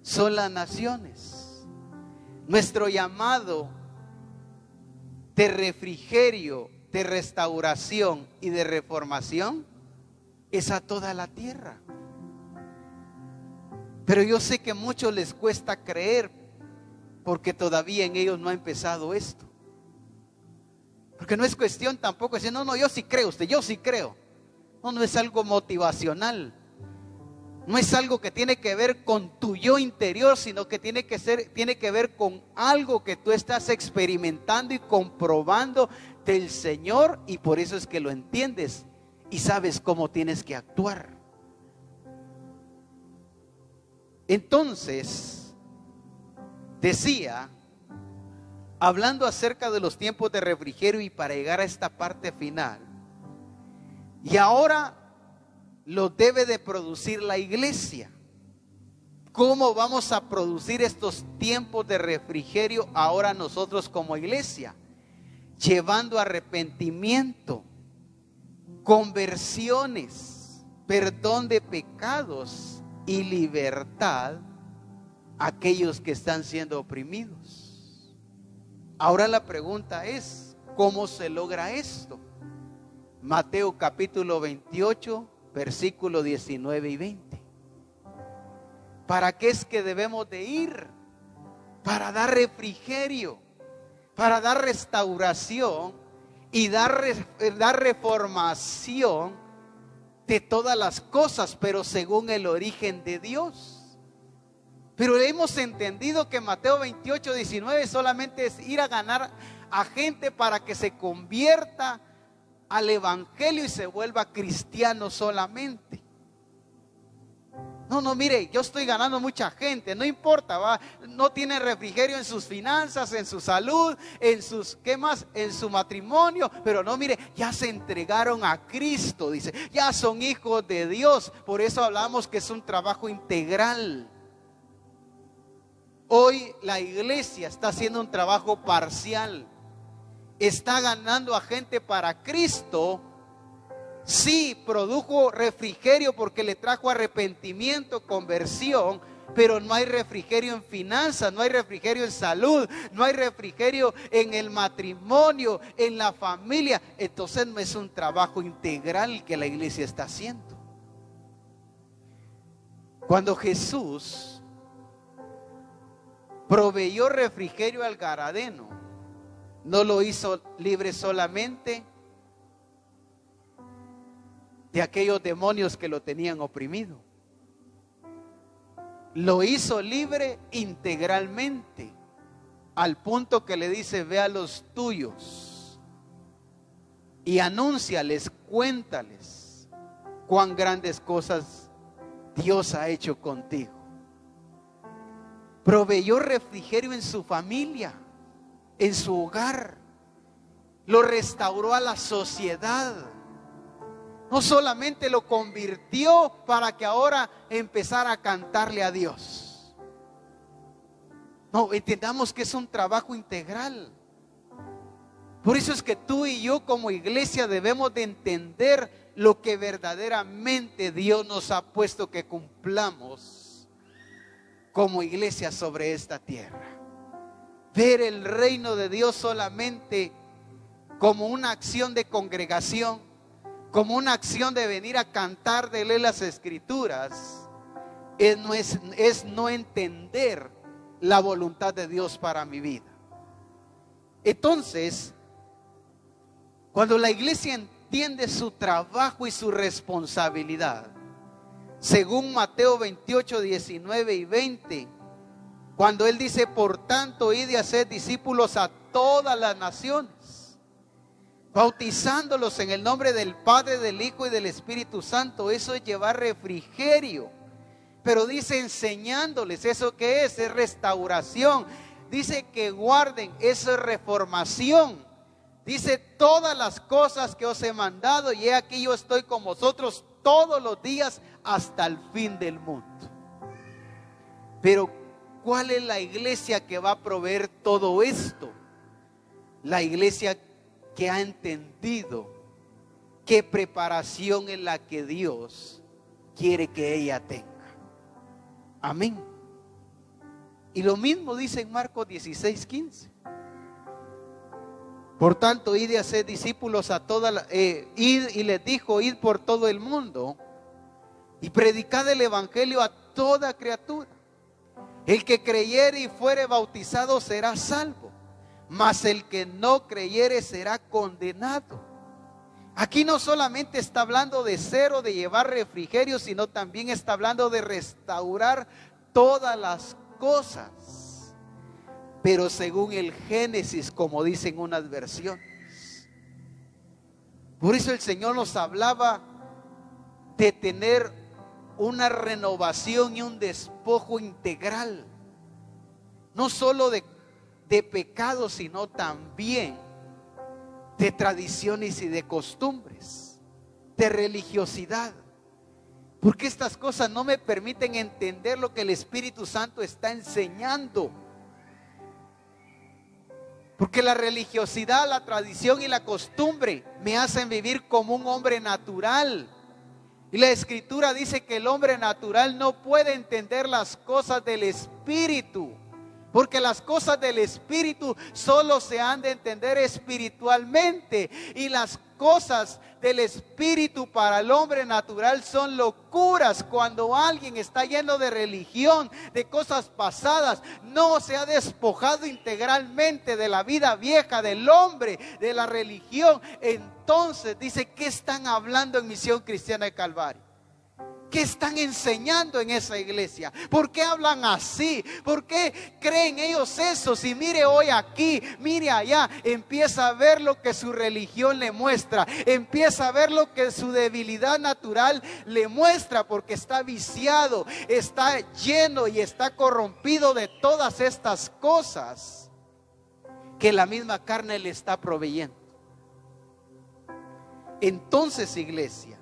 son las naciones. Nuestro llamado de refrigerio, de restauración y de reformación es a toda la tierra. Pero yo sé que a muchos les cuesta creer, porque todavía en ellos no ha empezado esto. Porque no es cuestión tampoco de decir, no, yo sí creo, yo sí creo. No es algo motivacional. No es algo que tiene que ver con tu yo interior, sino que tiene que ver con algo que tú estás experimentando y comprobando del Señor, y por eso es que lo entiendes y sabes cómo tienes que actuar. Entonces, decía, hablando acerca de los tiempos de refrigerio y para llegar a esta parte final, y ahora lo debe de producir la iglesia. ¿Cómo vamos a producir estos tiempos de refrigerio ahora nosotros como iglesia? Llevando arrepentimiento, conversiones, perdón de pecados y libertad a aquellos que están siendo oprimidos. Ahora la pregunta es, ¿cómo se logra esto? Mateo capítulo 28, versículos 19 y 20. ¿Para qué es que debemos de ir? Para dar refrigerio, para dar restauración y dar reformación de todas las cosas, pero según el origen de Dios. Pero hemos entendido que Mateo 28, 19 solamente es ir a ganar a gente para que se convierta al evangelio y se vuelva cristiano solamente. No, mire, yo estoy ganando mucha gente, no importa, no tiene refrigerio en sus finanzas, en su salud, en sus, ¿qué más? En su matrimonio, pero no, mire, ya se entregaron a Cristo, dice, ya son hijos de Dios. Por eso hablamos que es un trabajo integral. Hoy la iglesia está haciendo un trabajo parcial. Está ganando a gente para Cristo. Sí, produjo refrigerio porque le trajo arrepentimiento, conversión, pero no hay refrigerio en finanzas, no hay refrigerio en salud, no hay refrigerio en el matrimonio, en la familia. Entonces no es un trabajo integral que la iglesia está haciendo. Cuando Jesús proveyó refrigerio al Gadareno, no lo hizo libre solamente de aquellos demonios que lo tenían oprimido. Lo hizo libre integralmente, al punto que le dice: ve a los tuyos y anúnciales, cuéntales cuán grandes cosas Dios ha hecho contigo. Proveyó refrigerio en su familia, en su hogar. Lo restauró a la sociedad. No solamente lo convirtió para que ahora empezara a cantarle a Dios. No, entendamos que es un trabajo integral. Por eso es que tú y yo como iglesia debemos de entender lo que verdaderamente Dios nos ha puesto que cumplamos como iglesia sobre esta tierra. Ver el reino de Dios solamente como una acción de congregación, como una acción de venir a cantar, de leer las escrituras, es no entender la voluntad de Dios para mi vida. Entonces, cuando la iglesia entiende su trabajo y su responsabilidad, según Mateo 28, 19 y 20, cuando él dice: por tanto, id y haced discípulos a todas las naciones, bautizándolos en el nombre del Padre, del Hijo y del Espíritu Santo. Eso es llevar refrigerio. Pero dice enseñándoles. ¿Eso qué es? Es restauración. Dice que guarden. Eso es reformación. Dice: todas las cosas que os he mandado, y he aquí yo estoy con vosotros todos los días hasta el fin del mundo. Pero ¿cuál es la iglesia que va a proveer todo esto? La iglesia que ha entendido qué preparación es la que Dios quiere que ella tenga. Amén. Y lo mismo dice en Marcos 16, 15. Por tanto, id y haced discípulos a todas id, y les dijo: id por todo el mundo y predicad el evangelio a toda criatura. El que creyere y fuere bautizado será salvo, mas el que no creyere será condenado. Aquí no solamente está hablando de ser o de llevar refrigerio, sino también está hablando de restaurar todas las cosas, pero según el Génesis, como dicen unas versiones. Por eso el Señor nos hablaba de tener una renovación y un despojo integral, no solo de pecado, sino también de tradiciones y de costumbres, de religiosidad. Porque estas cosas no me permiten entender lo que el Espíritu Santo está enseñando. Porque la religiosidad, la tradición y la costumbre me hacen vivir como un hombre natural. Y la Escritura dice que el hombre natural no puede entender las cosas del Espíritu. Porque las cosas del Espíritu solo se han de entender espiritualmente. Y las cosas del Espíritu para el hombre natural son locuras. Cuando alguien está lleno de religión, de cosas pasadas, no se ha despojado integralmente de la vida vieja del hombre, de la religión. Entonces dice, ¿qué están hablando en Misión Cristiana de Calvario? ¿Qué están enseñando en esa iglesia? ¿Por qué hablan así? ¿Por qué creen ellos eso? Si mire hoy aquí, mire allá, empieza a ver lo que su religión le muestra. Empieza a ver lo que su debilidad natural le muestra, porque está viciado, está lleno y está corrompido de todas estas cosas que la misma carne le está proveyendo. Entonces, iglesia,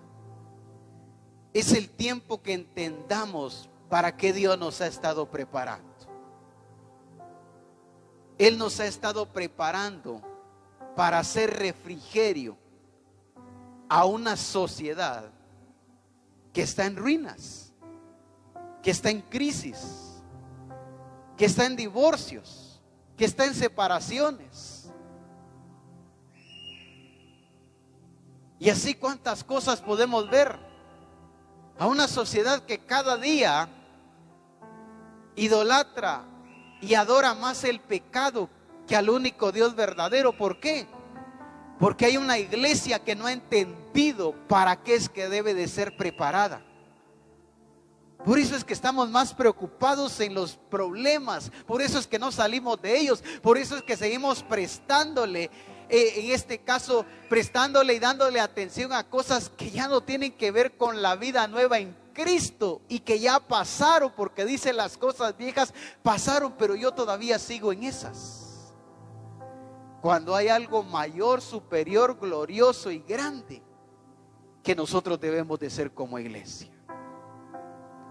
es el tiempo que entendamos para qué Dios nos ha estado preparando. Él nos ha estado preparando para hacer refrigerio a una sociedad que está en ruinas, que está en crisis, que está en divorcios, que está en separaciones. Y así cuántas cosas podemos ver. A una sociedad que cada día idolatra y adora más el pecado que al único Dios verdadero. ¿Por qué? Porque hay una iglesia que no ha entendido para qué es que debe de ser preparada. Por eso es que estamos más preocupados en los problemas. Por eso es que no salimos de ellos. Por eso es que seguimos prestándole, en este caso, prestándole y dándole atención a cosas que ya no tienen que ver con la vida nueva en Cristo y que ya pasaron, porque dice las cosas viejas pasaron, pero yo todavía sigo en esas. Cuando hay algo mayor, superior, glorioso y grande que nosotros debemos de ser como iglesia.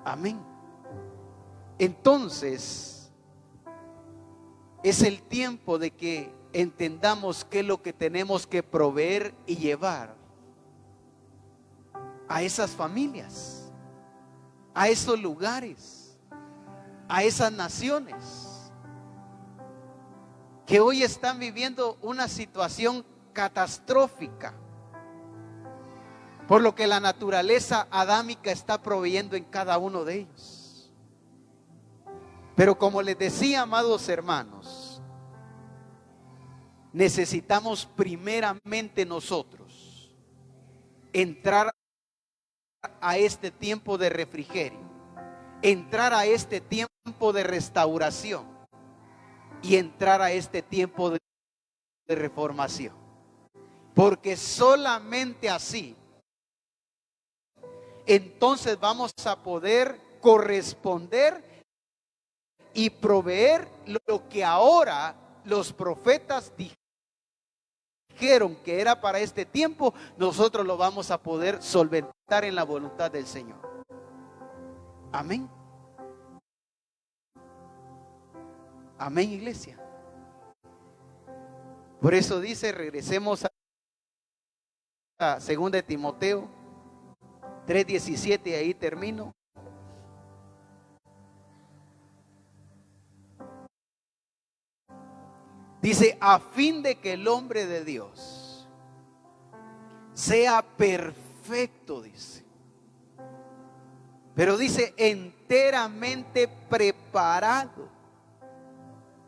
Amén. Entonces, es el tiempo de que entendamos qué es lo que tenemos que proveer y llevar a esas familias, a esos lugares, a esas naciones que hoy están viviendo una situación catastrófica, por lo que la naturaleza adámica está proveyendo en cada uno de ellos. Pero como les decía, amados hermanos, necesitamos primeramente nosotros entrar a este tiempo de refrigerio, entrar a este tiempo de restauración y entrar a este tiempo de reformación. Porque solamente así entonces vamos a poder corresponder y proveer lo que ahora los profetas dijeron que era para este tiempo. Nosotros lo vamos a poder solventar en la voluntad del Señor. Amén. Amén, iglesia. Por eso dice, regresemos a 2 de Timoteo 3:17, ahí termino. Dice, a fin de que el hombre de Dios sea perfecto, dice. Pero dice, enteramente preparado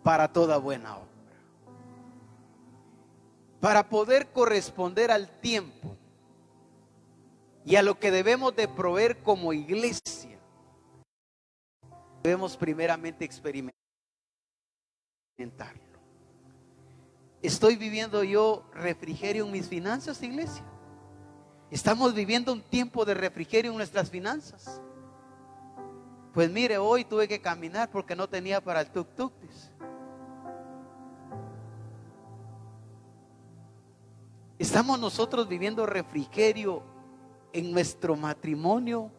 para toda buena obra. para poder corresponder al tiempo y a lo que debemos de proveer como iglesia, debemos primeramente experimentarlo. ¿Estoy viviendo yo refrigerio en mis finanzas, iglesia? ¿Estamos viviendo un tiempo de refrigerio en nuestras finanzas? Pues mire, hoy tuve que caminar porque no tenía para el tuk-tuk. ¿Estamos nosotros viviendo refrigerio en nuestro matrimonio,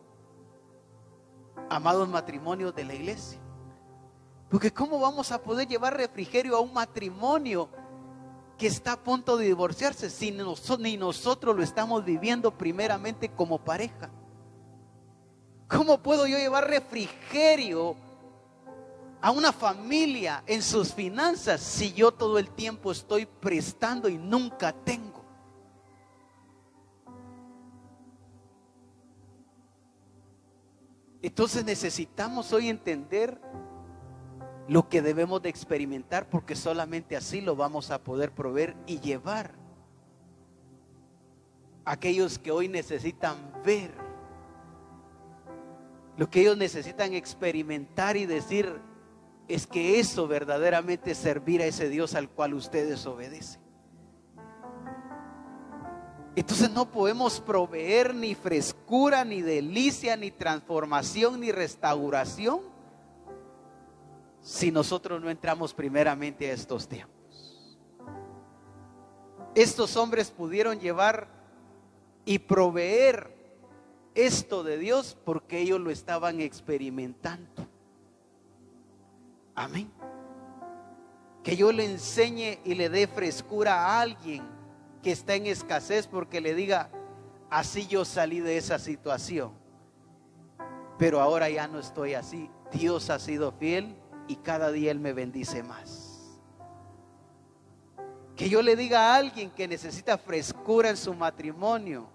amados matrimonios de la iglesia? Porque ¿cómo vamos a poder llevar refrigerio a un matrimonio que está a punto de divorciarse si ni nosotros lo estamos viviendo primeramente como pareja? ¿Cómo puedo yo llevar refrigerio a una familia en sus finanzas si yo todo el tiempo estoy prestando y nunca tengo? Entonces necesitamos hoy entender lo que debemos de experimentar, porque solamente así lo vamos a poder proveer y llevar a aquellos que hoy necesitan ver, lo que ellos necesitan experimentar y decir, es que eso verdaderamente es servir a ese Dios al cual ustedes obedecen. Entonces no podemos proveer ni frescura, ni delicia, ni transformación, ni restauración si nosotros no entramos primeramente a estos tiempos. Estos hombres pudieron llevar y proveer esto de Dios porque ellos lo estaban experimentando. Amén. Que yo le enseñe y le dé frescura a alguien que está en escasez, porque le diga, así yo salí de esa situación, pero ahora ya no estoy así. Dios ha sido fiel y cada día Él me bendice más. Que yo le diga a alguien que necesita frescura en su matrimonio,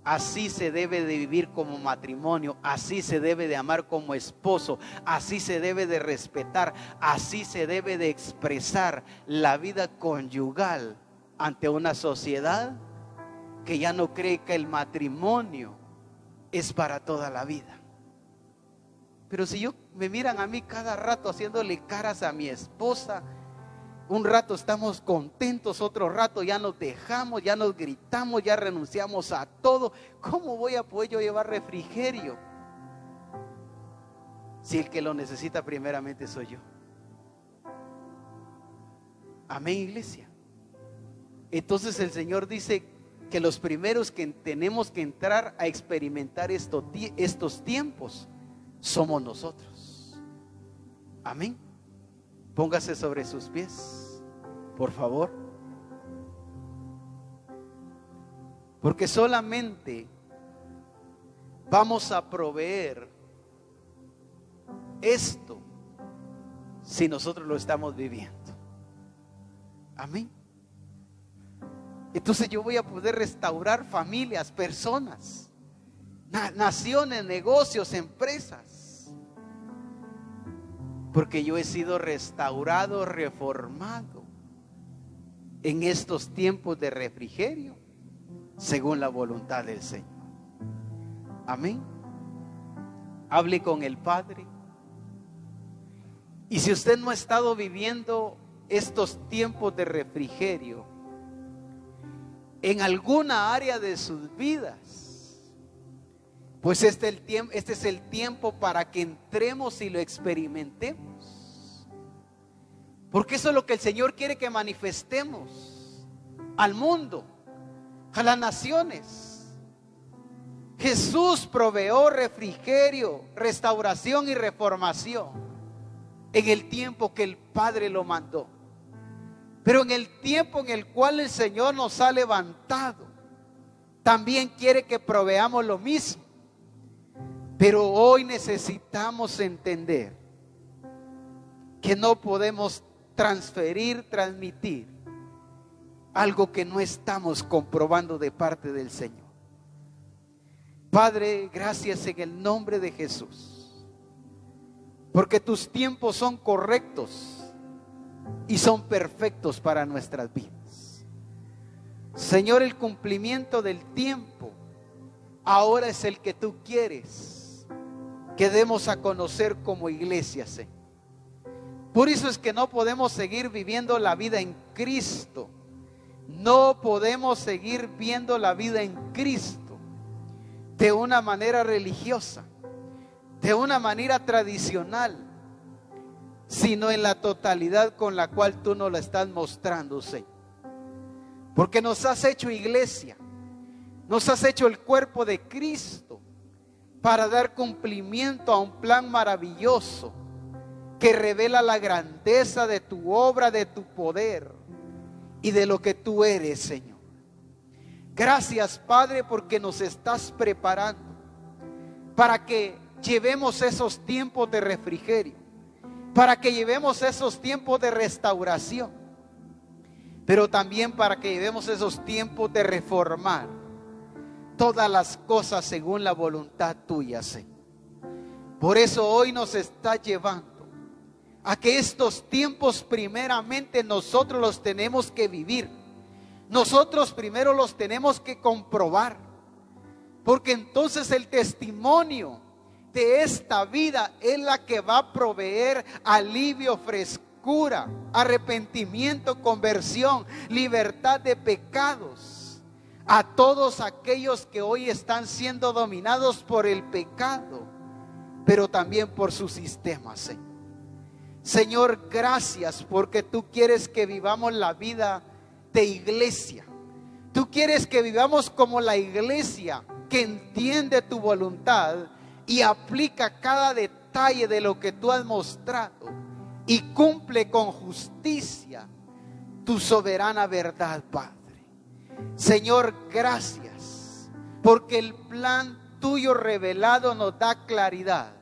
así se debe de vivir como matrimonio, así se debe de amar como esposo, así se debe de respetar, así se debe de expresar la vida conyugal ante una sociedad que ya no cree que el matrimonio es para toda la vida. Pero si me miran a mí cada rato haciéndole caras a mi esposa, un rato estamos contentos, otro rato ya nos dejamos, ya nos gritamos, ya renunciamos a todo, ¿cómo voy a poder yo llevar refrigerio si el que lo necesita primeramente soy yo? Amén, iglesia. Entonces el Señor dice que los primeros que tenemos que entrar a experimentar estos tiempos somos nosotros. Amén. Póngase sobre sus pies, por favor. Porque solamente vamos a proveer esto si nosotros lo estamos viviendo. Amén. Entonces yo voy a poder restaurar familias, personas, naciones, negocios, empresas, porque yo he sido restaurado, reformado en estos tiempos de refrigerio según la voluntad del Señor. Amén. Hable con el Padre. Y si usted no ha estado viviendo estos tiempos de refrigerio en alguna área de sus vidas, pues este es el tiempo para que entremos y lo experimentemos. Porque eso es lo que el Señor quiere que manifestemos al mundo, a las naciones. Jesús proveó refrigerio, restauración y reformación en el tiempo que el Padre lo mandó. Pero en el tiempo en el cual el Señor nos ha levantado, también quiere que proveamos lo mismo. Pero hoy necesitamos entender que no podemos transmitir algo que no estamos comprobando de parte del Señor. Padre, gracias en el nombre de Jesús, porque tus tiempos son correctos y son perfectos para nuestras vidas. Señor, el cumplimiento del tiempo ahora es el que tú quieres que demos a conocer como iglesia, Señor. Por eso es que no podemos seguir viviendo la vida en Cristo. No podemos seguir viendo la vida en Cristo de una manera religiosa, de una manera tradicional, sino en la totalidad con la cual tú nos la estás mostrando, Señor. Porque nos has hecho iglesia, nos has hecho el cuerpo de Cristo para dar cumplimiento a un plan maravilloso que revela la grandeza de tu obra, de tu poder y de lo que tú eres, Señor. Gracias, Padre, porque nos estás preparando para que llevemos esos tiempos de refrigerio, para que llevemos esos tiempos de restauración, pero también para que llevemos esos tiempos de reformar todas las cosas según la voluntad tuya, Señor. Por eso hoy nos está llevando a que estos tiempos primeramente nosotros los tenemos que vivir. Nosotros primero los tenemos que comprobar, porque entonces el testimonio de esta vida es la que va a proveer alivio, frescura, arrepentimiento, conversión, libertad de pecados a todos aquellos que hoy están siendo dominados por el pecado, pero también por su sistema, Señor. Señor, gracias porque tú quieres que vivamos la vida de iglesia. Tú quieres que vivamos como la iglesia que entiende tu voluntad y aplica cada detalle de lo que tú has mostrado y cumple con justicia tu soberana verdad, Padre. Señor, gracias porque el plan tuyo revelado nos da claridad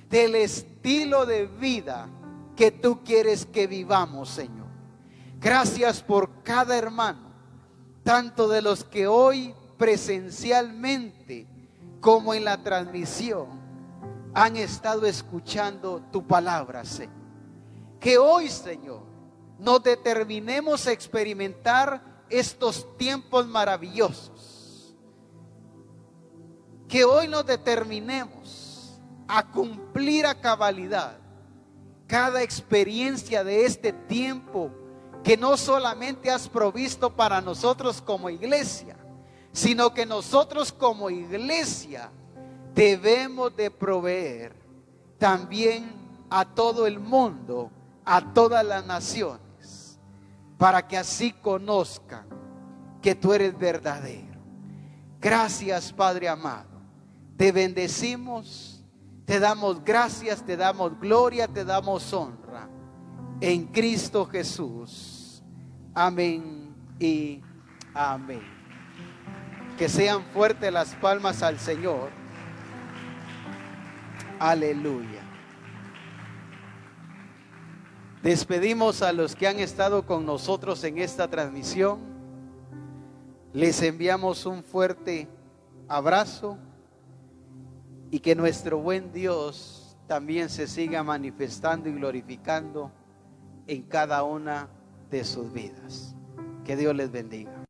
del estilo de vida que tú quieres que vivamos, Señor. Gracias por cada hermano, tanto de los que hoy presencialmente como en la transmisión han estado escuchando tu palabra, Señor. Que hoy, Señor, nos determinemos a experimentar estos tiempos maravillosos. Que hoy nos determinemos a cumplir a cabalidad cada experiencia de este tiempo que no solamente has provisto para nosotros como iglesia, sino que nosotros como iglesia debemos de proveer también a todo el mundo, a todas las naciones, para que así conozcan que tú eres verdadero. Gracias, Padre amado. Te bendecimos. Te damos gracias, te damos gloria, te damos honra. En Cristo Jesús. Amén y amén. Que sean fuertes las palmas al Señor. Aleluya. Despedimos a los que han estado con nosotros en esta transmisión. Les enviamos un fuerte abrazo. Y que nuestro buen Dios también se siga manifestando y glorificando en cada una de sus vidas. Que Dios les bendiga.